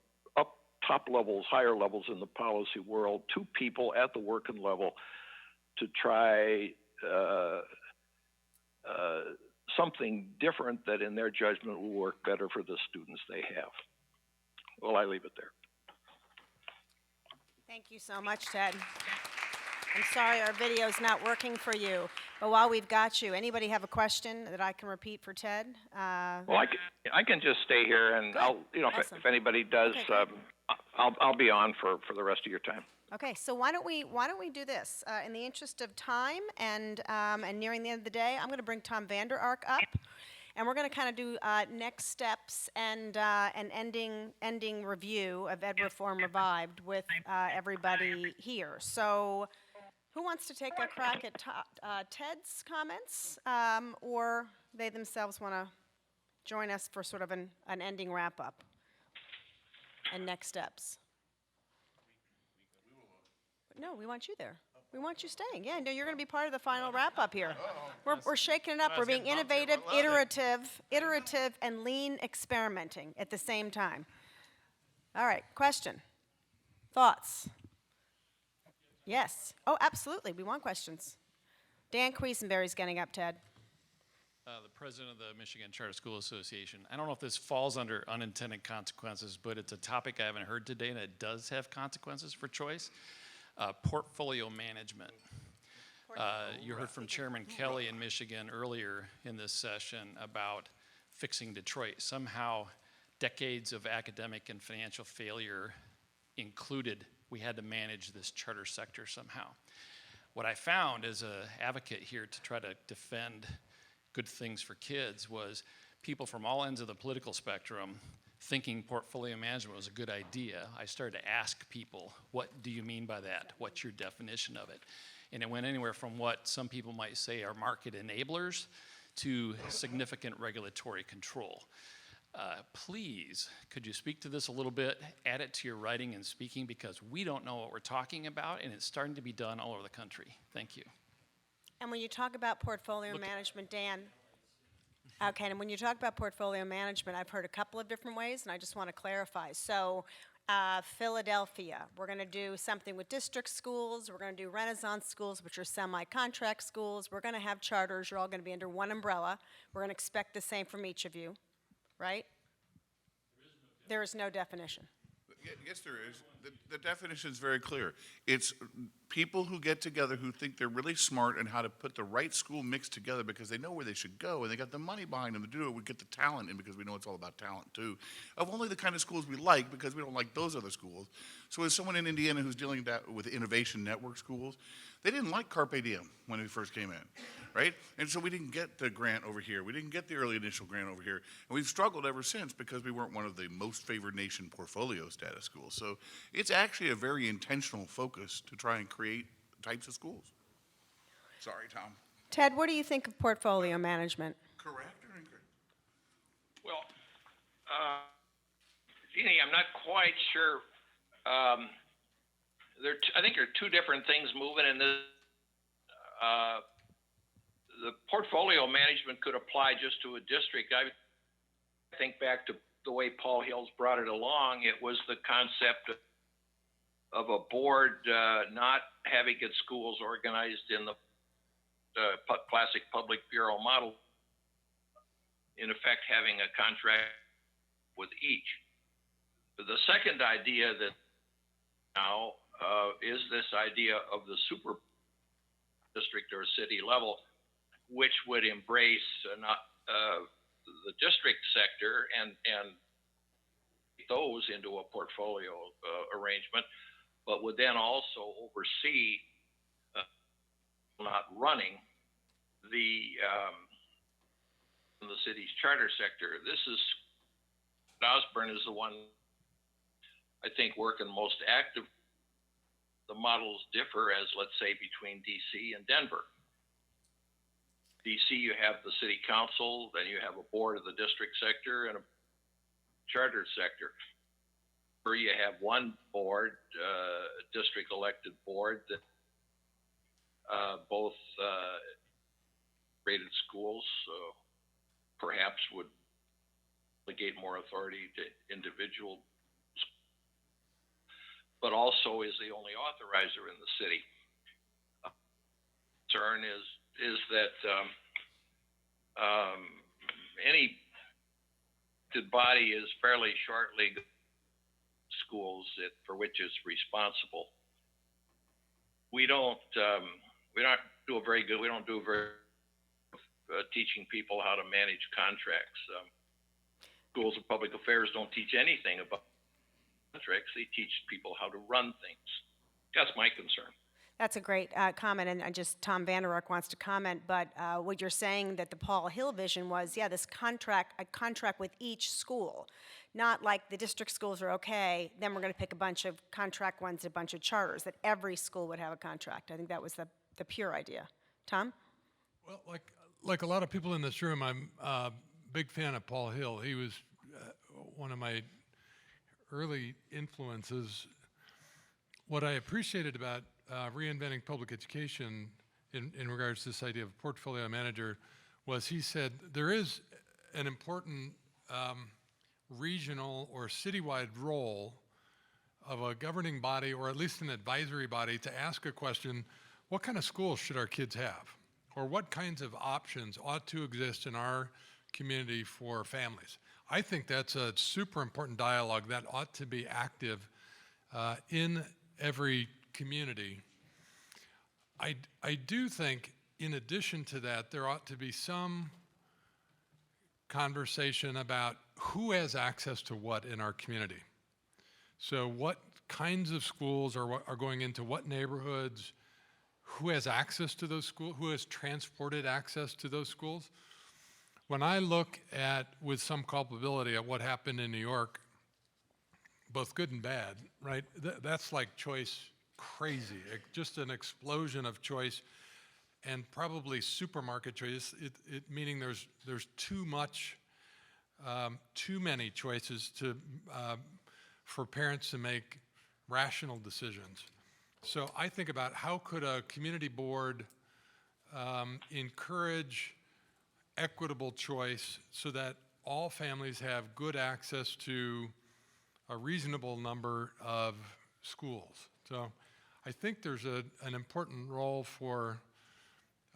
top levels, higher levels in the policy world to people at the working level to try something different that in their judgment will work better for the students they have. Well, I leave it there. Thank you so much, Ted. I'm sorry our video's not working for you, but while we've got you, anybody have a question that I can repeat for Ted? Well, I can just stay here, and Good. I'll, Awesome. if anybody does, Okay, I'll be on for the rest of your time. Okay, so why don't we do this? In the interest of time and nearing the end of the day, I'm going to bring Tom Vander Ark up, and we're going to kind of do next steps and an ending review of Ed Reform Revived with everybody here. So, who wants to take a crack at Ted's comments, or they themselves want to join us for sort of an ending wrap up and next steps? No, we want you there. We want you staying. Yeah, no, you're going to be part of the final wrap-up here. We're shaking it up. We're being innovative, iterative, and lean experimenting at the same time. All right, question? Thoughts? Yes. Oh, absolutely. We want questions. Dan Quisenberry's getting up, Ted. The president of the Michigan Charter School Association. I don't know if this falls under unintended consequences, but it's a topic I haven't heard today, and it does have consequences for choice. Portfolio management. You heard from Chairman Kelly in Michigan earlier in this session about fixing Detroit. Somehow, decades of academic and financial failure included, we had to manage this charter sector somehow. What I found as an advocate here to try to defend good things for kids was people from all ends of the political spectrum thinking portfolio management was a good idea. I started to ask people, what do you mean by that? What's your definition of it? And it went anywhere from what some people might say are market enablers to significant regulatory control. Please, could you speak to this a little bit, add it to your writing and speaking, because we don't know what we're talking about, and it's starting to be done all over the country. Thank you. And when you talk about portfolio management, Dan, okay, and when you talk about portfolio management, I've heard a couple of different ways, and I just want to clarify. So, Philadelphia, we're going to do something with district schools. We're going to do Renaissance schools, which are semi-contract schools. We're going to have charters. You're all going to be under one umbrella. We're going to expect the same from each of you, right? There is no definition. Yes, there is. The definition is very clear. It's people who get together who think they're really smart and how to put the right school mix together because they know where they should go and they got the money behind them to do it. We get the talent in because we know it's all about talent too. Of only the kind of schools we like because we don't like those other schools. So as someone in Indiana who's dealing with innovation network schools, they didn't like Carpe Diem when we first came in, right? And so we didn't get the grant over here. We didn't get the early initial grant over here. And we've struggled ever since because we weren't one of the most favored nation portfolio status schools. So it's actually a very intentional focus to try and create types of schools. Sorry, Tom. Ted, what do you think of portfolio management? Correct or incorrect? Well, Jeannie, I'm not quite sure. I think there are two different things moving in this. The portfolio management could apply just to a district. I think back to the way Paul Hills brought it along. It was the concept of a board not having its schools organized in the classic public bureau model, in effect having a contract with each. The second idea that now is this idea of the super district or city level, which would embrace the district sector and those into a portfolio arrangement, but would then also oversee not running the city's charter sector. This is Osborne is the one I think working most active. The models differ, as let's say, between DC and Denver. DC, you have the city council, then you have a board of the district sector and a charter sector. Where you have one board, district elected board that both rated schools perhaps would delegate more authority to individual, but also is the only authorizer in the city. Concern is that any body is fairly shortly schools for which it's responsible. We don't do a very good teaching people how to manage contracts. Schools of public affairs don't teach anything about contracts. They teach people how to run things. That's my concern. That's a great comment, and Tom Vanderark wants to comment, but what you're saying that the Paul Hill vision was, a contract with each school, not like the district schools are okay, then we're going to pick a bunch of contract ones, a bunch of charters, that every school would have a contract. I think that was the pure idea. Tom? Well, like a lot of people in this room, I'm a big fan of Paul Hill. He was one of my early influences. What I appreciated about reinventing public education in regards to this idea of portfolio manager was he said there is an important regional or citywide role of a governing body or at least an advisory body to ask a question, what kind of schools should our kids have? Or what kinds of options ought to exist in our community for families? I think that's a super important dialogue that ought to be active in every community. I do think, in addition to that, there ought to be some conversation about who has access to what in our community. So what kinds of schools are going into what neighborhoods, who has access to those schools, who has transported access to those schools. When I look at, with some culpability, at what happened in New York, both good and bad, right? That's like choice crazy, just an explosion of choice, and probably supermarket choice, meaning there's too much too many choices for parents to make rational decisions. So I think about how could a community board encourage equitable choice so that all families have good access to a reasonable number of schools. So I think there's an important role for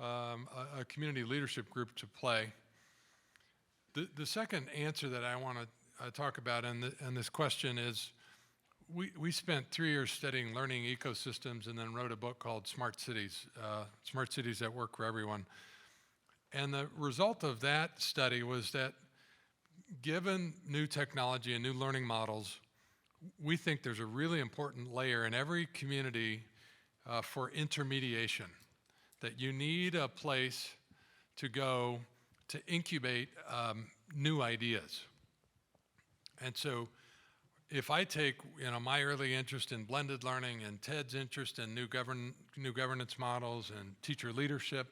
a community leadership group to play. The second answer that I want to talk about in this question is we spent 3 years studying learning ecosystems and then wrote a book called Smart Cities That Work for Everyone. And the result of that study was that given new technology and new learning models, we think there's a really important layer in every community for intermediation, that you need a place to go to incubate new ideas. And so if I take my early interest in blended learning and Ted's interest in new governance models and teacher leadership,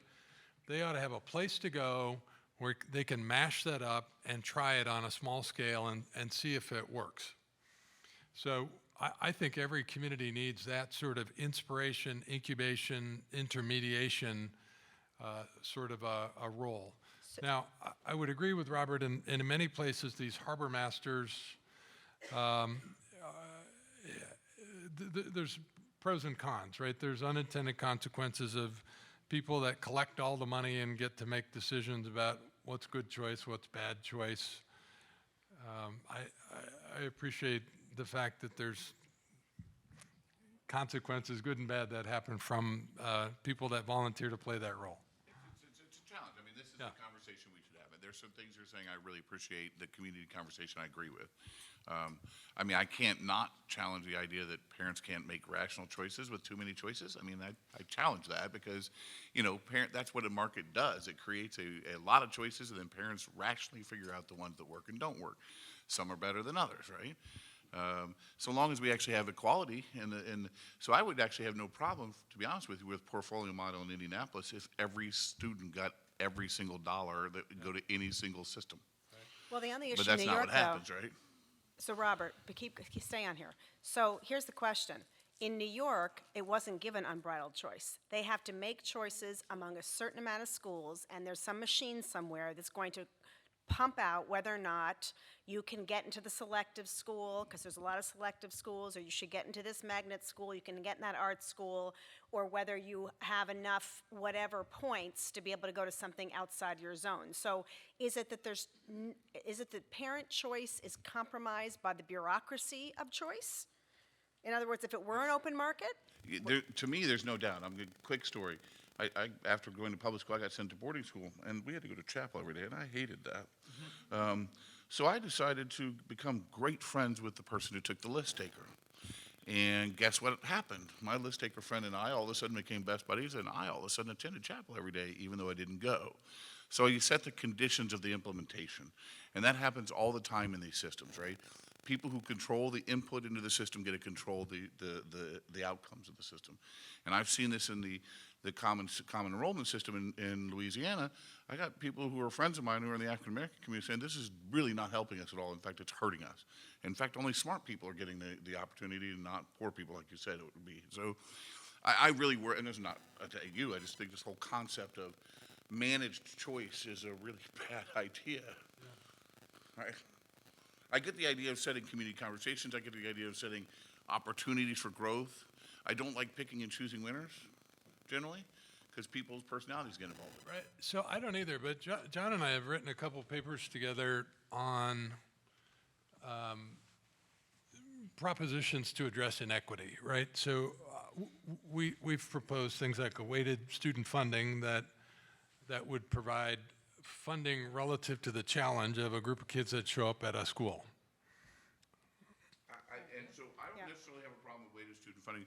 they ought to have a place to go where they can mash that up and try it on a small scale and see if it works. So I think every community needs that sort of inspiration, incubation, intermediation sort of a role. Now, I would agree with Robert, in many places these harbor masters, there's pros and cons, right? There's unintended consequences of people that collect all the money and get to make decisions about what's good choice, what's bad choice. I appreciate the fact that there's consequences, good and bad, that happen from people that volunteer to play that role. It's a challenge. I mean, this is a conversation we should have. And there's some things you're saying I really appreciate. The community conversation I agree with. I mean, I can't not challenge the idea that parents can't make rational choices with too many choices. I mean, I challenge that because, that's what a market does. It creates a lot of choices, and then parents rationally figure out the ones that work and don't work. Some are better than others, right? So long as we actually have equality, and so I would actually have no problem, to be honest with you, with portfolio model in Indianapolis if every student got every single dollar that would go to any single system. Well, the only issue But in that's New not York, what happens, right? So Robert, but keep stay on here. So here's the question. In New York, it wasn't given unbridled choice. They have to make choices among a certain amount of schools, and there's some machine somewhere that's going to pump out whether or not you can get into the selective school, because there's a lot of selective schools, or you should get into this magnet school, you can get in that art school, or whether you have enough whatever points to be able to go to something outside your zone. So is it that parent choice is compromised by the bureaucracy of choice? In other words, if it were an open market? To me, there's no doubt. I'm a quick story. I after going to public school, I got sent to boarding school, and we had to go to chapel every day, and I hated that. So I decided to become great friends with the person who took the list taker. And guess what happened? My list taker friend and I all of a sudden became best buddies, and I all of a sudden attended chapel every day, even though I didn't go. So you set the conditions of the implementation, and that happens all the time in these systems, right? People who control the input into the system get to control the outcomes of the system. And I've seen this in the common enrollment system in Louisiana. I got people who are friends of mine who are in the African American community saying this is really not helping us at all. In fact, it's hurting us. In fact, only smart people are getting the opportunity, and not poor people, like you said it would be. So I really worry, and it's not at you, I just think this whole concept of managed choice is a really bad idea. Right? I get the idea of setting community conversations. I get the idea of setting opportunities for growth. I don't like picking and choosing winners, generally, because people's personalities get involved. Right. So I don't either, but John and I have written a couple papers together on propositions to address inequity, right? So we've proposed things like a weighted student funding that would provide funding relative to the challenge of a group of kids that show up at a school. And so I don't necessarily have a problem with weighted student funding.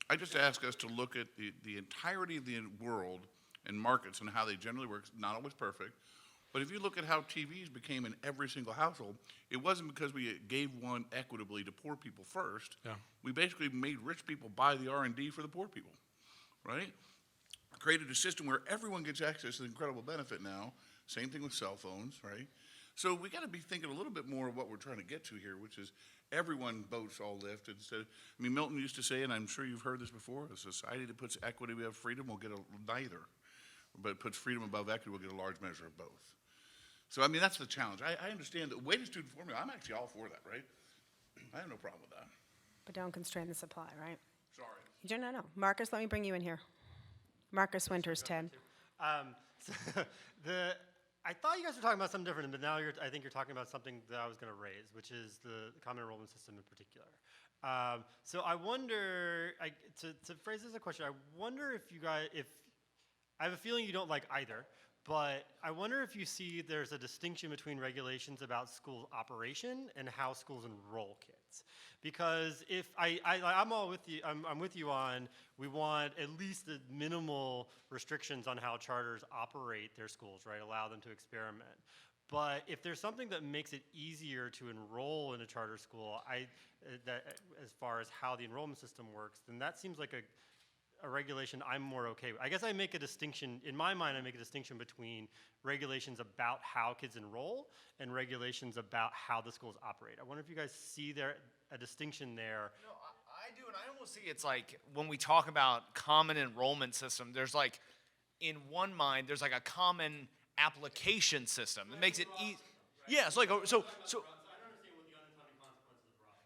I just ask us to look at the entirety of the world and markets and how they generally work. Not always perfect, but if you look at how TVs became in every single household, it wasn't because we gave one equitably to poor people first. Yeah. We basically made rich people buy the R&D for the poor people, right? Created a system where everyone gets access to the incredible benefit now. Same thing with cell phones, right? So we got to be thinking a little bit more of what we're trying to get to here, which is everyone boats all lift. Instead, I mean, Milton used to say, and I'm sure you've heard this before, a society that puts equity above freedom will get neither, but puts freedom above equity will get a large measure of both. So, I mean, that's the challenge. I understand that weighted student formula, I'm actually all for that, right? I have no problem with that. But don't constrain the supply, right? Sorry. No. Marcus, let me bring you in here. Marcus Winters, Ted. So I thought you guys were talking about something different, but now I think you're talking about something that I was going to raise, which is the common enrollment system in particular. So I wonder, to phrase this as a question, I wonder if you guys, I have a feeling you don't like either, but I wonder if you see there's a distinction between regulations about school operation and how schools enroll kids. Because if I'm all with you, I'm with you on, we want at least the minimal restrictions on how charters operate their schools, right? Allow them to experiment. But if there's something that makes it easier to enroll in a charter school, as far as how the enrollment system works, then that seems like a regulation I'm more okay with. I guess I make a distinction, in my mind, I make a distinction between regulations about how kids enroll and regulations about how the schools operate. I wonder if you guys see a distinction there. No, I do, and I almost see it's like when we talk about common enrollment system, there's like, in one mind, there's like a common application system that makes it easy. Yeah, it's like, so.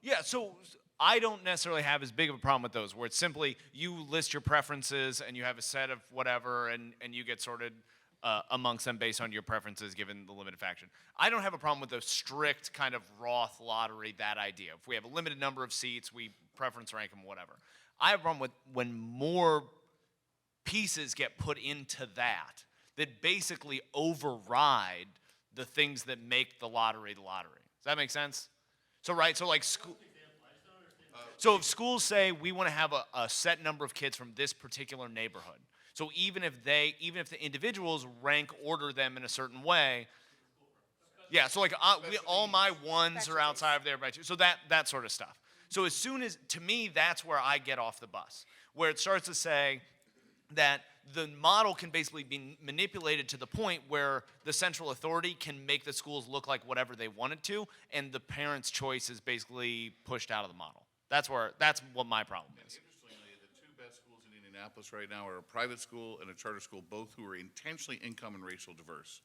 Yeah, so I don't necessarily have as big of a problem with those, where it's simply you list your preferences and you have a set of whatever, and you get sorted amongst them based on your preferences given the limited faction. I don't have a problem with the strict kind of Roth lottery, that idea. If we have a limited number of seats, we preference rank them, whatever. I have a problem with when more pieces get put into that basically override the things that make the lottery the lottery. Does that make sense? So, right, so like school. So if schools say we want to have a set number of kids from this particular neighborhood, so even if the individuals rank order them in a certain way, yeah. So like all my ones are outside of there by two. So that sort of stuff. So as soon as, to me, that's where I get off the bus, where it starts to say that the model can basically be manipulated to the point where the central authority can make the schools look like whatever they want it to, and the parents' choice is basically pushed out of the model. That's what my problem is. Interestingly, the two best schools in Indianapolis right now are a private school and a charter school, both who are intentionally income and racial diverse.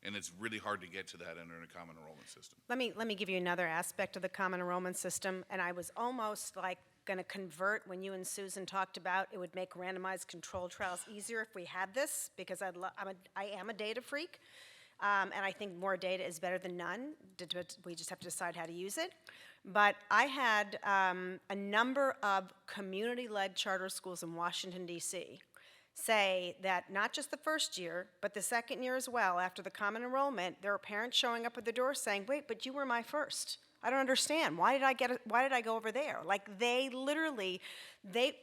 And it's really hard to get to that under a common enrollment system. Let me give you another aspect of the common enrollment system, and I was almost like going to convert when you and Susan talked about it would make randomized control trials easier if we had this, because I am a data freak, and I think more data is better than none. We just have to decide how to use it. But I had a number of community-led charter schools in Washington, D.C. say that not just the first year, but the second year as well, after the common enrollment, there were parents showing up at the door saying, wait, but you were my first. I don't understand. Why did I go over there? Like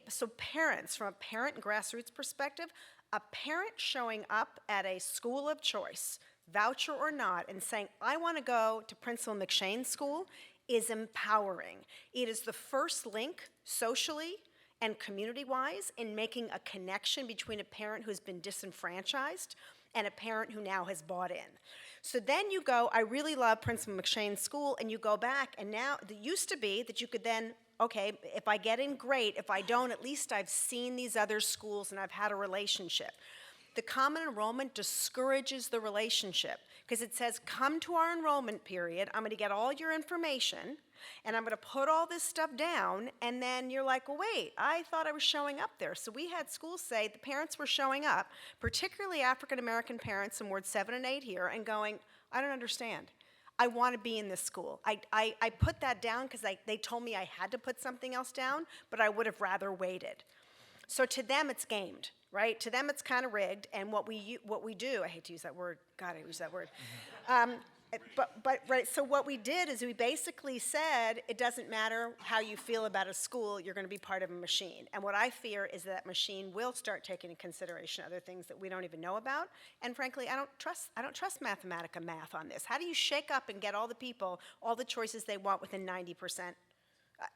so parents, from a parent grassroots perspective, a parent showing up at a school of choice, voucher or not, and saying, I want to go to Principal McShane's school, is empowering. It is the first link socially and community-wise in making a connection between a parent who's been disenfranchised and a parent who now has bought in. So then you go, I really love Principal McShane's school, and you go back, and now it used to be that you could then, okay, if I get in, great. If I don't, at least I've seen these other schools and I've had a relationship. The common enrollment discourages the relationship because it says, come to our enrollment period, I'm going to get all your information, and I'm going to put all this stuff down, and then you're like, well, wait, I thought I was showing up there. So we had schools say the parents were showing up, particularly African-American parents in Ward 7 and 8 here, and going, I don't understand. I want to be in this school. I put that down because they told me I had to put something else down, but I would have rather waited. So to them, it's gamed, right? To them, it's kind of rigged, and what we do, I hate to use that word, God, I use that word. But right, so what we did is we basically said, it doesn't matter how you feel about a school, you're going to be part of a machine. And what I fear is that machine will start taking into consideration other things that we don't even know about. And frankly, I don't trust Mathematica math on this. How do you shake up and get all the people, all the choices they want within 90%?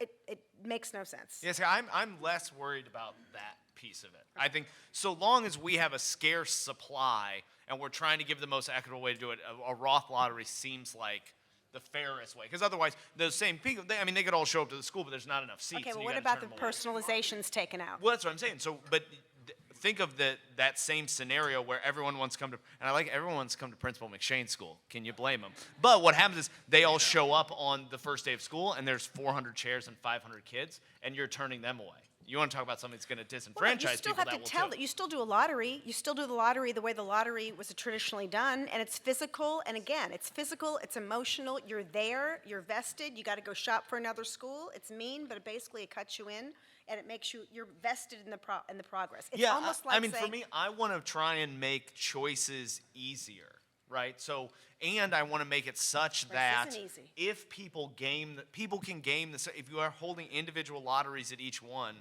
It makes no sense. Yeah, see, I'm less worried about that piece of it. I think so long as we have a scarce supply and we're trying to give the most equitable way to do it, a Roth lottery seems like the fairest way. Because otherwise, those same people, they could all show up to the school, but there's not enough seats. Okay, and well, you what gotta about turn the them away. personalizations taken out? Well, that's what I'm saying. So, but think of that same scenario where everyone wants to come to, and I like everyone wants to come to Principal McShane School. Can you blame them? But what happens is they all show up on the first day of school, and there's 400 chairs and 500 kids, and you're turning them away. You want to talk about something that's going to disenfranchise people, that will too. You still do a lottery. You still do the lottery the way the lottery was traditionally done, and it's physical. And again, it's physical. It's emotional. You're there. You're vested. You got to go shop for another school. It's mean, but basically it cuts you in, and it makes you're vested in the progress. It's almost like for me, I want to try and make choices easier, right? So, and I want to make it such that isn't easy. if people can game the, if you are holding individual lotteries at each one,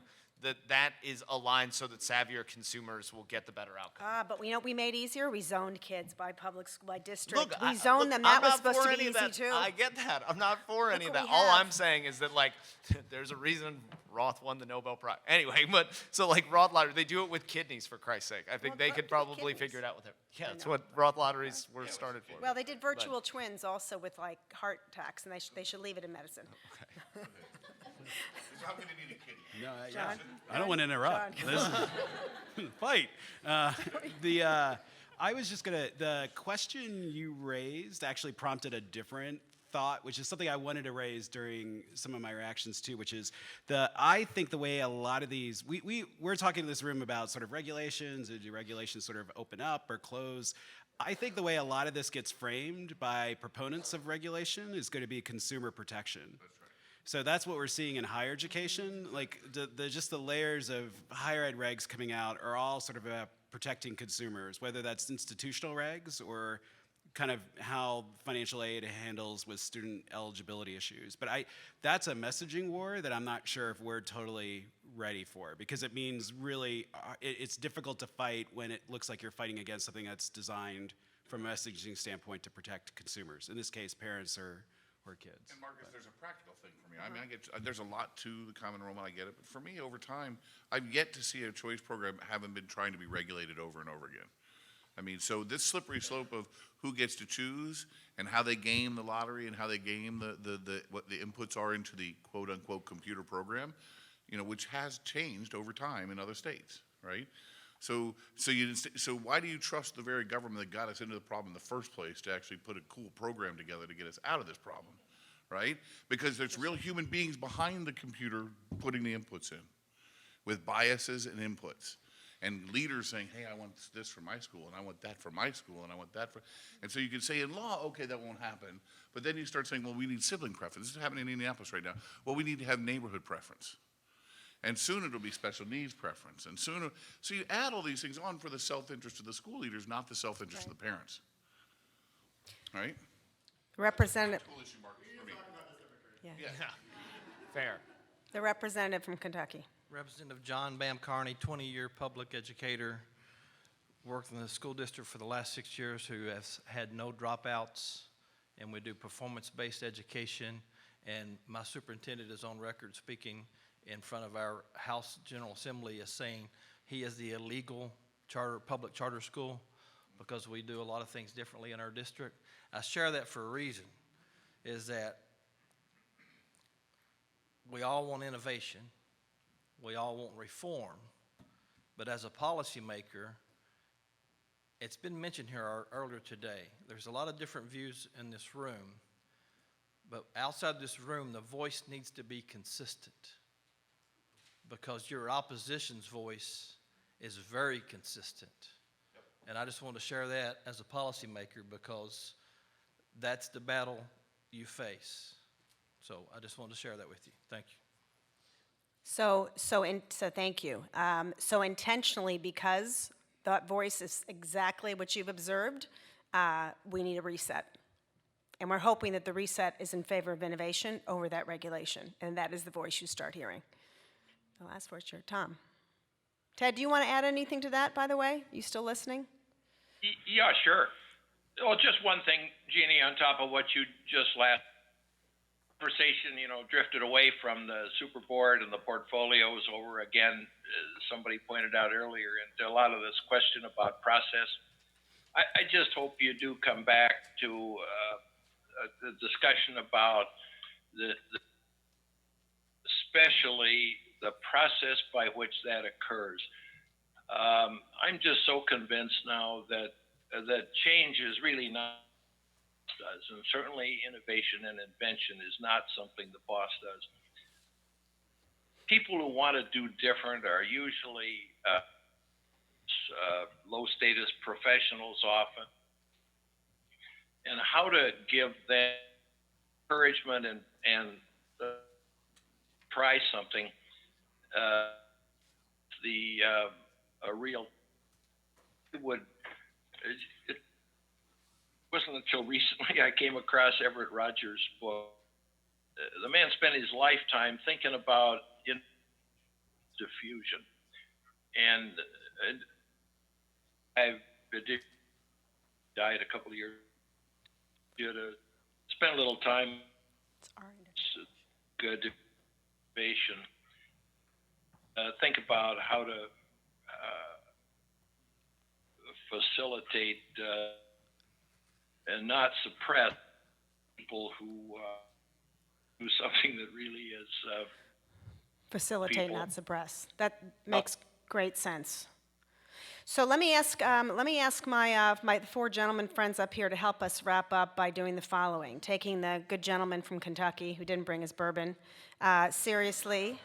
that is aligned so that savvier consumers will get the better outcome. But we made easier. We zoned kids by public school, by district. Look, we zoned them. That I'm was not supposed for to be any of easy that. too. I get that. I'm not for any of what that. we All have. I'm saying is that there's a reason Roth won the Nobel Prize. Anyway, but so Roth lottery, they do it with kidneys for Christ's sake. I think Well, they what could with probably kidneys? figure it out with it. Yeah, that's know. what Roth lotteries were started for. Well, they did virtual twins also with heart attacks, and they should leave it in medicine. How can it need a kitty? No, John? I don't want to interrupt. John. This is fight. I was just gonna. The question you raised actually prompted a different thought, which is something I wanted to raise during some of my reactions too, which is I think the way a lot of these we're talking in this room about sort of regulations, or do regulations sort of open up or close? I think the way a lot of this gets framed by proponents of regulation is going to be consumer protection. So that's what we're seeing in higher education. Just the layers of higher ed regs coming out are all sort of protecting consumers, whether that's institutional regs or kind of how financial aid handles with student eligibility issues. But that's a messaging war that I'm not sure if we're totally ready for, because it means really it's difficult to fight when it looks like you're fighting against something that's designed from a messaging standpoint to protect consumers. In this case, parents or kids. And Marcus, there's a practical thing for me. I mean, there's a lot to the common enrollment. I get it, but for me, over time, I've yet to see a choice program having been trying to be regulated over and over again. I mean, so this slippery slope of who gets to choose and how they game the lottery and how they game what the inputs are into the quote unquote computer program, which has changed over time in other states, right? So why do you trust the very government that got us into the problem in the first place to actually put a cool program together to get us out of this problem, right? Because there's real human beings behind the computer putting the inputs in with biases and inputs. And leaders saying, hey, I want this for my school, and I want that for my school, and I want that for... And so you can say in law, okay, that won't happen. But then you start saying, well, we need sibling preference. This is happening in Indianapolis right now. Well, we need to have neighborhood preference. And soon it'll be special needs preference. And sooner, so you add all these things on for the self-interest of the school leaders, not the self-interest of the parents. Right? Representative. School issue, Marcus, for me. Yeah. Fair. The representative from Kentucky. Representative John Bam Carney, 20-year public educator, worked in the school district for the last 6 years, who has had no dropouts, and we do performance-based education. And my superintendent is on record speaking in front of our House General Assembly as saying he is the illegal public charter school because we do a lot of things differently in our district. I share that for a reason, is that we all want innovation. We all want reform, but as a policymaker, it's been mentioned here earlier today, there's a lot of different views in this room, but outside this room, the voice needs to be consistent because your opposition's voice is very consistent. And I just want to share that as a policymaker because that's the battle you face. So I just wanted to share that with you. Thank you. So thank you. So intentionally, because that voice is exactly what you've observed, we need a reset. And we're hoping that the reset is in favor of innovation over that regulation. And that is the voice you start hearing. The last voice here, Tom. Ted, do you want to add anything to that, by the way? You still listening? Yeah, sure. Well, just one thing, Jeannie, on top of what you just last. conversation, drifted away from the super board and the portfolios over again, somebody pointed out earlier, into a lot of this question about process. I just hope you do come back to the discussion about especially the process by which that occurs. I'm just so convinced now that change is really not does, and certainly innovation and invention is not something the boss does. People who want to do different are usually low status professionals often, and how to give them encouragement and try something a real would it wasn't until recently I came across Everett Rogers' book. The man spent his lifetime thinking about diffusion, and I died a couple of years ago to spend a little time. It's good innovation. Think about how to facilitate and not suppress people who do something that really is Facilitate, people. not suppress. That makes great sense. So let me ask my four gentlemen friends up here to help us wrap up by doing the following: taking the good gentleman from Kentucky who didn't bring his bourbon seriously.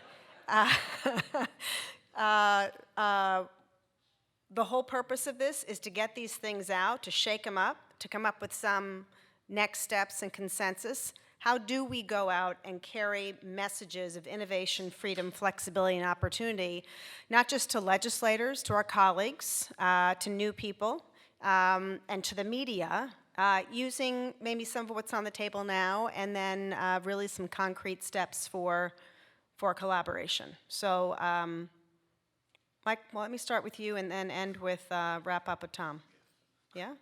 The whole purpose of this is to get these things out, to shake them up, to come up with some next steps and consensus. How do we go out and carry messages of innovation, freedom, flexibility, and opportunity, not just to legislators, to our colleagues, to new people, and to the media, using maybe some of what's on the table now, and then really some concrete steps for collaboration. So, Mike, well, let me start with you and then end with, wrap up with Tom. Yeah?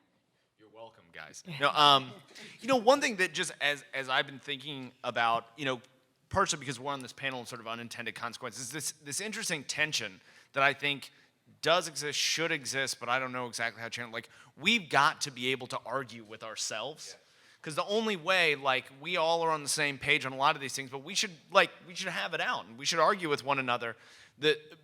You're welcome, guys. No, one thing that just as I've been thinking about, partially because we're on this panel on sort of unintended consequences, this interesting tension that I think does exist, should exist, but I don't know exactly how to channel. Like, we've got to be able to argue with ourselves. Because the only way, we all are on the same page on a lot of these things, but we should have it out, and we should argue with one another,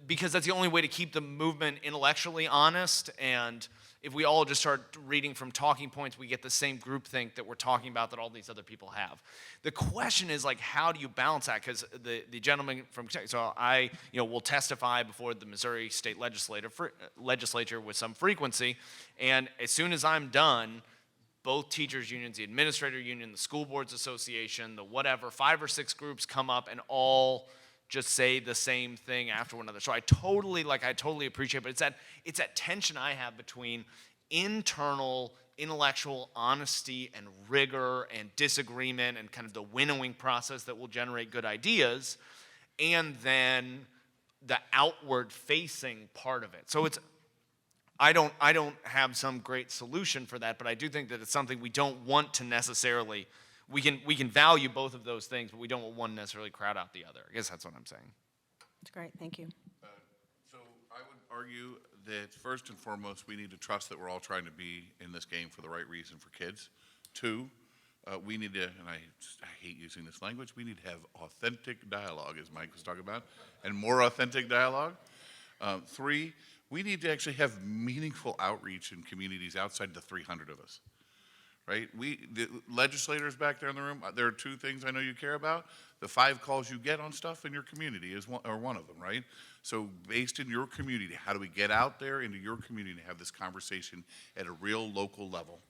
because that's the only way to keep the movement intellectually honest. And if we all just start reading from talking points, we get the same groupthink that we're talking about that all these other people have. The question is, how do you balance that? Because the gentleman from Kentucky, so I will testify before the Missouri State Legislature with some frequency, and as soon as I'm done, both teachers unions, the administrator union, the school boards association, the whatever, 5 or 6 groups come up and all just say the same thing after one another. So I totally appreciate it, but it's that tension I have between internal intellectual honesty and rigor and disagreement and kind of the winnowing process that will generate good ideas, and then the outward facing part of it. So I don't have some great solution for that, but I do think that it's something we don't want to necessarily. We can value both of those things, but we don't want one necessarily crowd out the other. I guess that's what I'm saying. That's great. Thank you. So I would argue that first and foremost, we need to trust that we're all trying to be in this game for the right reason for kids. 2, we need to, and I hate using this language, we need to have authentic dialogue, as Mike was talking about, and more authentic dialogue. 3, we need to actually have meaningful outreach in communities outside the 300 of us. Right? The legislators back there in the room, there are 2 things I know you care about. The 5 calls you get on stuff in your community is one of them, right? So based in your community, how do we get out there into your community and have this conversation at a real local level,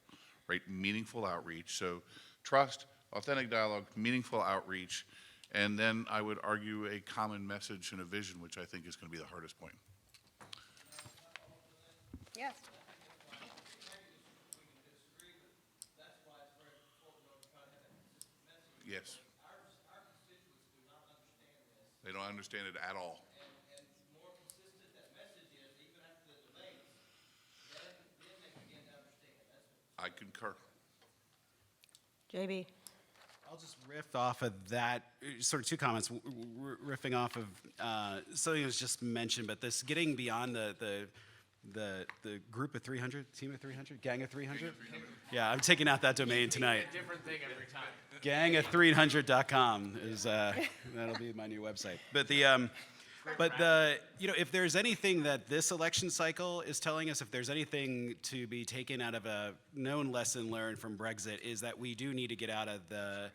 right? Meaningful outreach. So trust, authentic dialogue, meaningful outreach, and then I would argue a common message and a vision, which I think is going to be the hardest point. Yes. Yes. They don't understand it at all. And the more consistent that message is, even after the debates, then they begin to understand. I concur. JB. I'll just riff off of that, sort of two comments, riffing off of something that was just mentioned, but this getting beyond the group of 300, team of 300, gang of 300? Yeah, I'm taking out that domain tonight. A different thing every time. Gang of300.com is, that'll be my new website. But if there's anything that this election cycle is telling us, if there's anything to be taken out of a known lesson learned from Brexit, is that we do need to get out of the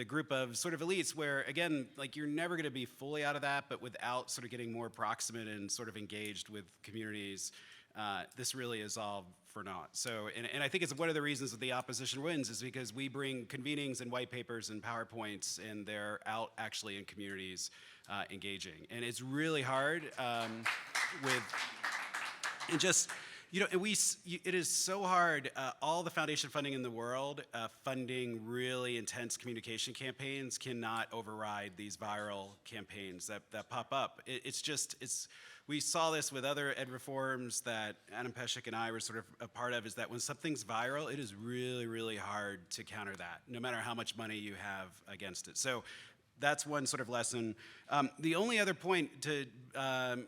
group of sort of elites where, again, like you're never going to be fully out of that, but without sort of getting more proximate and sort of engaged with communities, this really is all for naught. So, and I think it's one of the reasons that the opposition wins is because we bring convenings and white papers and PowerPoints, and they're out actually in communities engaging. And it's really hard and just, it is so hard, all the foundation funding in the world, funding really intense communication campaigns cannot override these viral campaigns that pop up. We saw this with other ed reforms that Adam Peshek and I were sort of a part of, is that when something's viral, it is really, really hard to counter that, no matter how much money you have against it. So that's one sort of lesson. The only other point to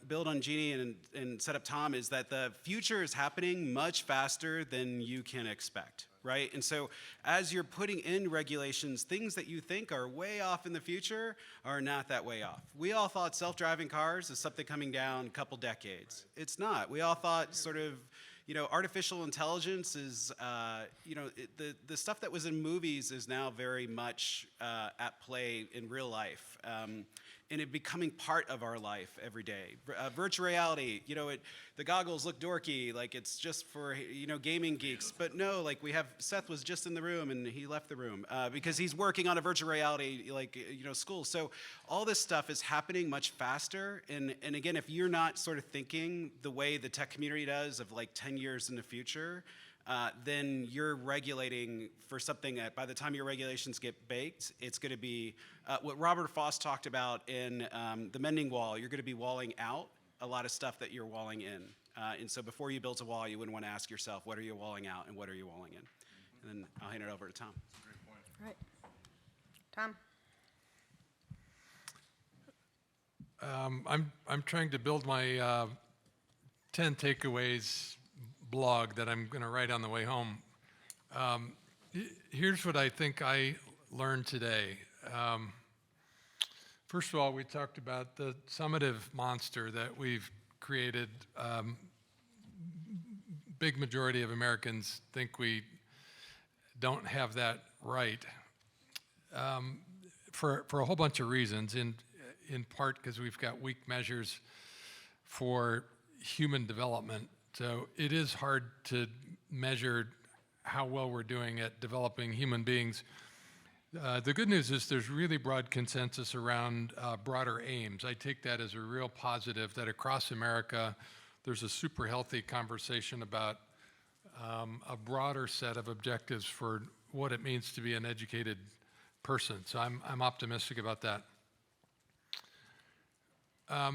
build on Jeannie and set up Tom is that the future is happening much faster than you can expect, right? And so as you're putting in regulations, things that you think are way off in the future are not that way off. We all thought self-driving cars is something coming down a couple decades. It's not. We all thought sort of, artificial intelligence is, the stuff that was in movies is now very much at play in real life. And it becoming part of our life every day. Virtual reality, the goggles look dorky, like it's just for, gaming geeks. But no, like Seth was just in the room and he left the room because he's working on a virtual reality, school. So all this stuff is happening much faster. And again, if you're not sort of thinking the way the tech community does of like 10 years in the future, then you're regulating for something that by the time your regulations get baked, it's going to be what Robert Foss talked about in the mending wall. You're going to be walling out a lot of stuff that you're walling in. And so before you build a wall, you wouldn't want to ask yourself, what are you walling out and what are you walling in? And then I'll hand it over to Tom. All right. Tom? I'm trying to build my 10 takeaways blog that I'm going to write on the way home. Here's what I think I learned today. First of all, we talked about the summative monster that we've created. Big majority of Americans think we don't have that right for a whole bunch of reasons, in part because we've got weak measures for human development. So it is hard to measure how well we're doing at developing human beings. The good news is there's really broad consensus around broader aims. I take that as a real positive that across America there's a super healthy conversation about a broader set of objectives for what it means to be an educated person. So I'm optimistic about that. I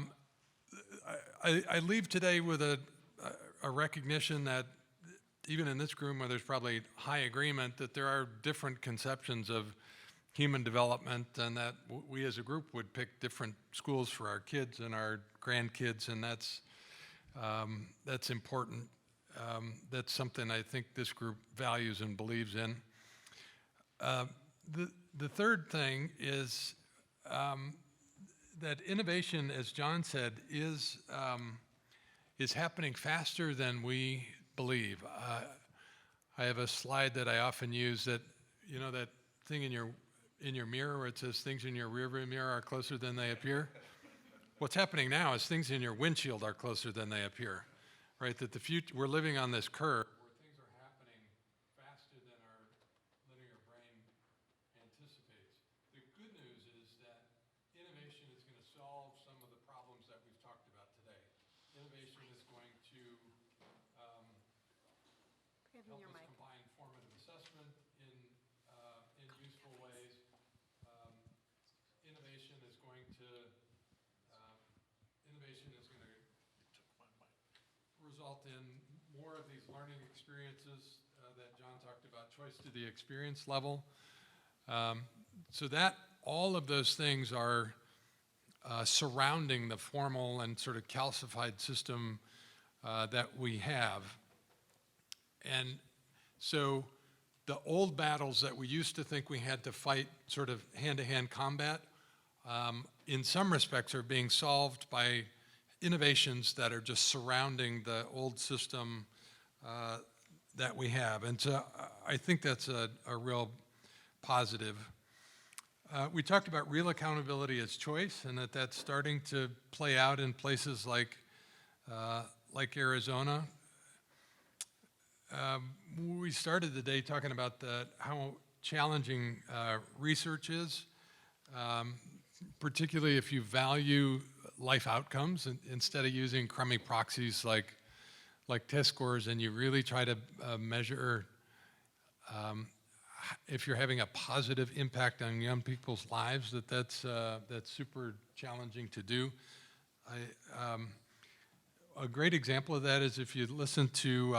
leave today with a recognition that even in this room where there's probably high agreement that there are different conceptions of human development, and that we as a group would pick different schools for our kids and our grandkids, and that's important. That's something I think this group values and believes in. The third thing is that innovation, as John said, is happening faster than we believe. I have a slide that I often use that, that thing in your mirror where it says things in your rearview mirror are closer than they appear. What's happening now is things in your windshield are closer than they appear, right? That we're living on this curve where things are happening faster than our linear brain anticipates. The good news is that innovation is going to solve some of the problems that we've talked about today. Innovation is going to help us combine formative assessment in useful ways. Innovation is going to result in more of these learning experiences that John talked about, choice to the experience level. So that all of those things are surrounding the formal and sort of calcified system that we have. And so the old battles that we used to think we had to fight sort of hand-to-hand combat, in some respects are being solved by innovations that are just surrounding the old system that we have. And so I think that's a real positive. We talked about real accountability as choice, and that's starting to play out in places like Arizona. We started the day talking about how challenging research is, particularly if you value life outcomes instead of using crummy proxies like test scores, and you really try to measure if you're having a positive impact on young people's lives. That's super challenging to do. A great example of that is if you listen to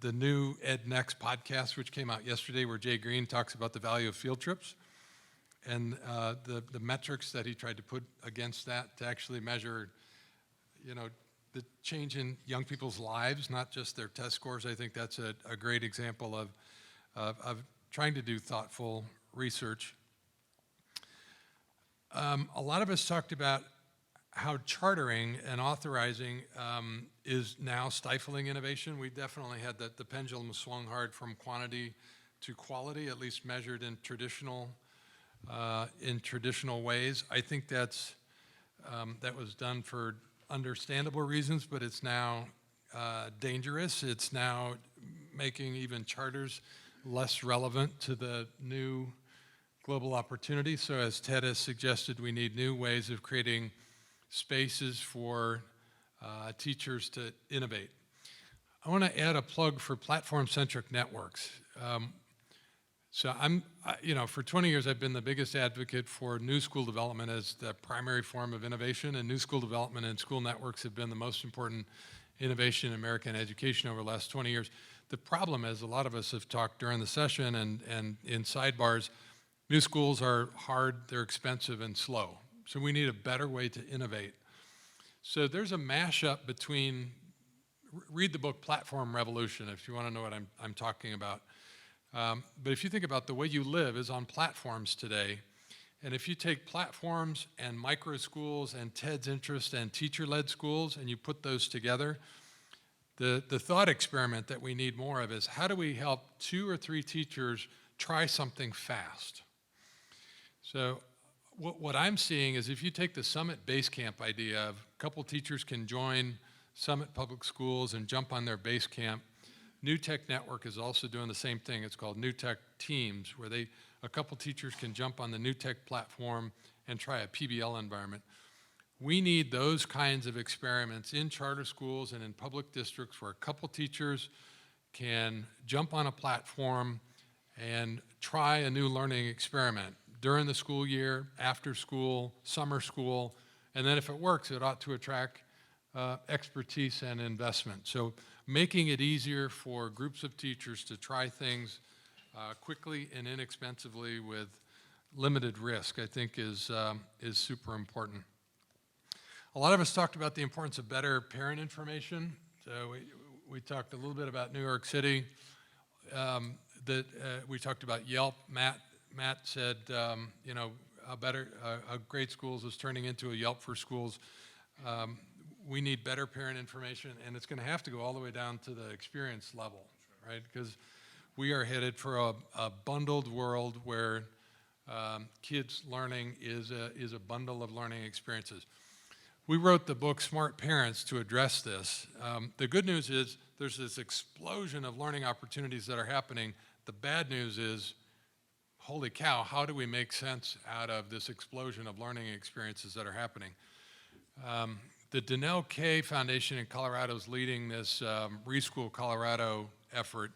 the new Ed Next podcast, which came out yesterday, where Jay Green talks about the value of field trips and the metrics that he tried to put against that to actually measure, the change in young people's lives, not just their test scores. I think that's a great example of trying to do thoughtful research. A lot of us talked about how chartering and authorizing is now stifling innovation. We definitely had the pendulum swung hard from quantity to quality, at least measured in traditional ways. I think that was done for understandable reasons, but it's now dangerous. It's now making even charters less relevant to the new global opportunity. So as Ted has suggested, we need new ways of creating spaces for teachers to innovate. I want to add a plug for platform-centric networks. So for 20 years, I've been the biggest advocate for new school development as the primary form of innovation, and new school development and school networks have been the most important innovation in American education over the last 20 years. The problem is, a lot of us have talked during the session and in sidebars, new schools are hard, they're expensive, and slow. So we need a better way to innovate. So there's a mashup between, read the book Platform Revolution if you want to know what I'm talking about. But if you think about the way you live is on platforms today, and if you take platforms and micro schools and TED's interest and teacher-led schools and you put those together, the thought experiment that we need more of is how do we help 2 or 3 teachers try something fast? So what I'm seeing is if you take the Summit Base Camp idea of a couple teachers can join Summit Public Schools and jump on their base camp. New Tech Network is also doing the same thing. It's called New Tech Teams, where a couple teachers can jump on the New Tech platform and try a PBL environment. We need those kinds of experiments in charter schools and in public districts where a couple teachers can jump on a platform and try a new learning experiment during the school year, after school, summer school, and then if it works, it ought to attract expertise and investment. So making it easier for groups of teachers to try things quickly and inexpensively with limited risk, I think is super important. A lot of us talked about the importance of better parent information. So we talked a little bit about New York City. We talked about Yelp. Matt said, a great schools is turning into a Yelp for schools. We need better parent information, and it's going to have to go all the way down to the experience level, right? Because we are headed for a bundled world where kids' learning is a bundle of learning experiences. We wrote the book Smart Parents to address this. The good news is there's this explosion of learning opportunities that are happening. The bad news is, holy cow, how do we make sense out of this explosion of learning experiences that are happening? The Donnell K Foundation in Colorado is leading this Reschool Colorado effort,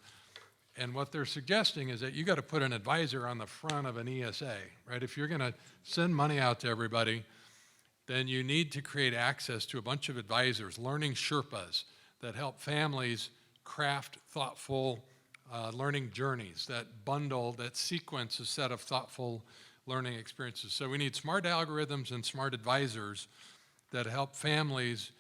and what they're suggesting is that you got to put an advisor on the front of an ESA, right? If you're going to send money out to everybody, then you need to create access to a bunch of advisors, learning Sherpas that help families craft thoughtful learning journeys that bundle, that sequence a set of thoughtful learning experiences. So we need smart algorithms and smart advisors that help families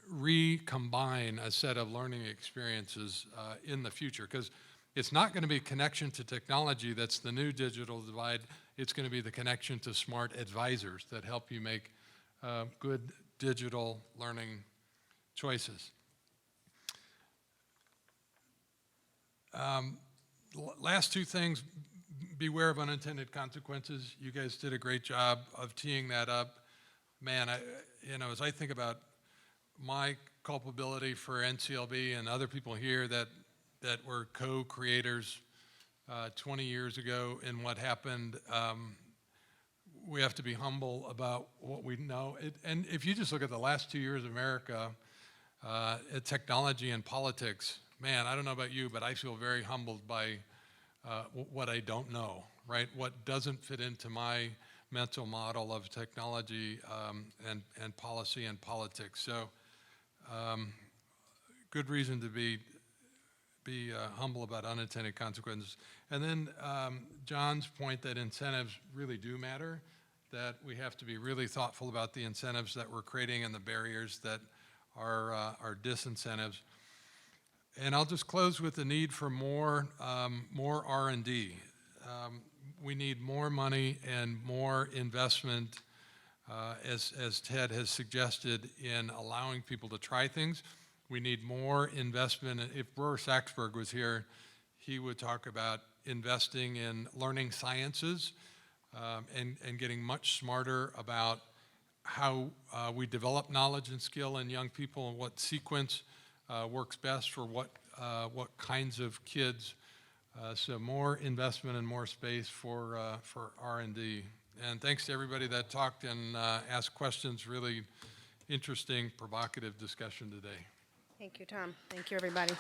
recombine a set of learning experiences in the future. Because it's not going to be connection to technology that's the new digital divide. It's going to be the connection to smart advisors that help you make good digital learning choices. Last two things, beware of unintended consequences. You guys did a great job of teeing that up. Man, as I think about my culpability for NCLB and other people here that were co-creators 20 years ago in what happened, we have to be humble about what we know. And if you just look at the last 2 years of America, technology and politics, man, I don't know about you, but I feel very humbled by what I don't know, right? What doesn't fit into my mental model of technology and policy and politics. So good reason to be humble about unintended consequences. And then John's point that incentives really do matter, that we have to be really thoughtful about the incentives that we're creating and the barriers that are disincentives. And I'll just close with the need for more R&D. We need more money and more investment, as Ted has suggested, in allowing people to try things. We need more investment. If Brewer Saxberg was here, he would talk about investing in learning sciences and getting much smarter about how we develop knowledge and skill in young people and what sequence works best for what kinds of kids. So more investment and more space for R&D. And thanks to everybody that talked and asked questions. Really interesting, provocative discussion today. Thank you, Tom. Thank you, everybody.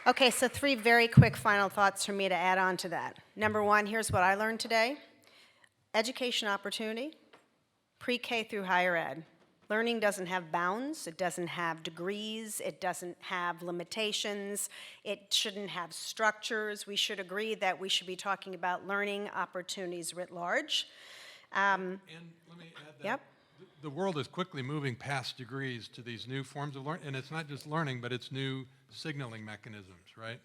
Okay, so 3 very quick final thoughts for me to add on to that. Number 1, here's what I learned today. Education opportunity, pre-K through higher ed. Learning doesn't have bounds, it doesn't have degrees, it doesn't have limitations, it shouldn't have structures. We should agree that we should be talking about learning opportunities writ large. And let me add that Yep. the world is quickly moving past degrees to these new forms of learning, and it's not just learning, but it's new signaling mechanisms, right?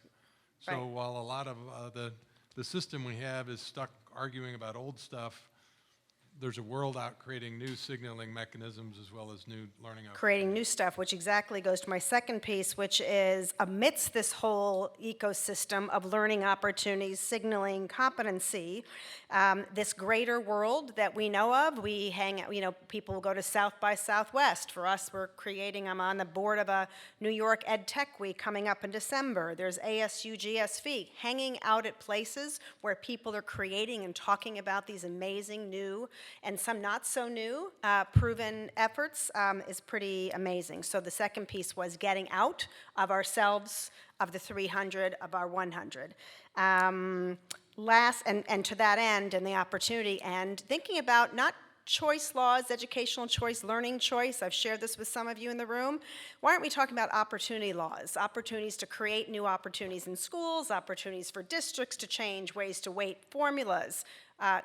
So Right. while a lot of the system we have is stuck arguing about old stuff, there's a world out creating new signaling mechanisms as well as new learning opportunities. Creating new stuff, which exactly goes to my second piece, which is amidst this whole ecosystem of learning opportunities, signaling competency, this greater world that we know of, we hang out, people will go to South by Southwest. For us, I'm on the board of a New York Ed Tech Week coming up in December. There's ASU GSV, hanging out at places where people are creating and talking about these amazing new and some not so new proven efforts is pretty amazing. So the second piece was getting out of ourselves, of the 300, of our 100. Last, and to that end, and the opportunity end, thinking about not choice laws, educational choice, learning choice. I've shared this with some of you in the room. Why aren't we talking about opportunity laws? Opportunities to create new opportunities in schools, opportunities for districts to change, ways to weight formulas,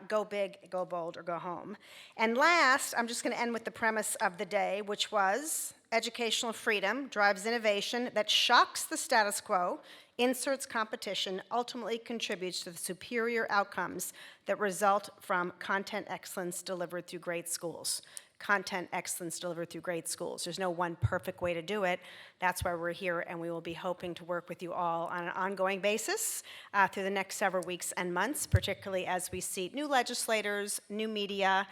go big, go bold, or go home. And last, I'm just going to end with the premise of the day, which was educational freedom drives innovation that shocks the status quo, inserts competition, ultimately contributes to the superior outcomes that result from content excellence delivered through great schools. Content excellence delivered through great schools. There's no one perfect way to do it. That's why we're here, and we will be hoping to work with you all on an ongoing basis through the next several weeks and months, particularly as we seat new legislators, new media,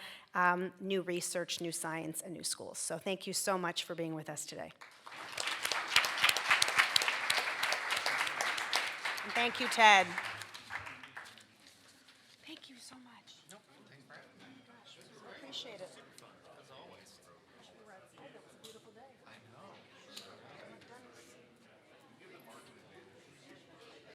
new research, new science, and new schools. So thank you so much for being with us today. And thank you, Ted. Thank you so much. Nope, thanks for having me. Gosh, appreciate it.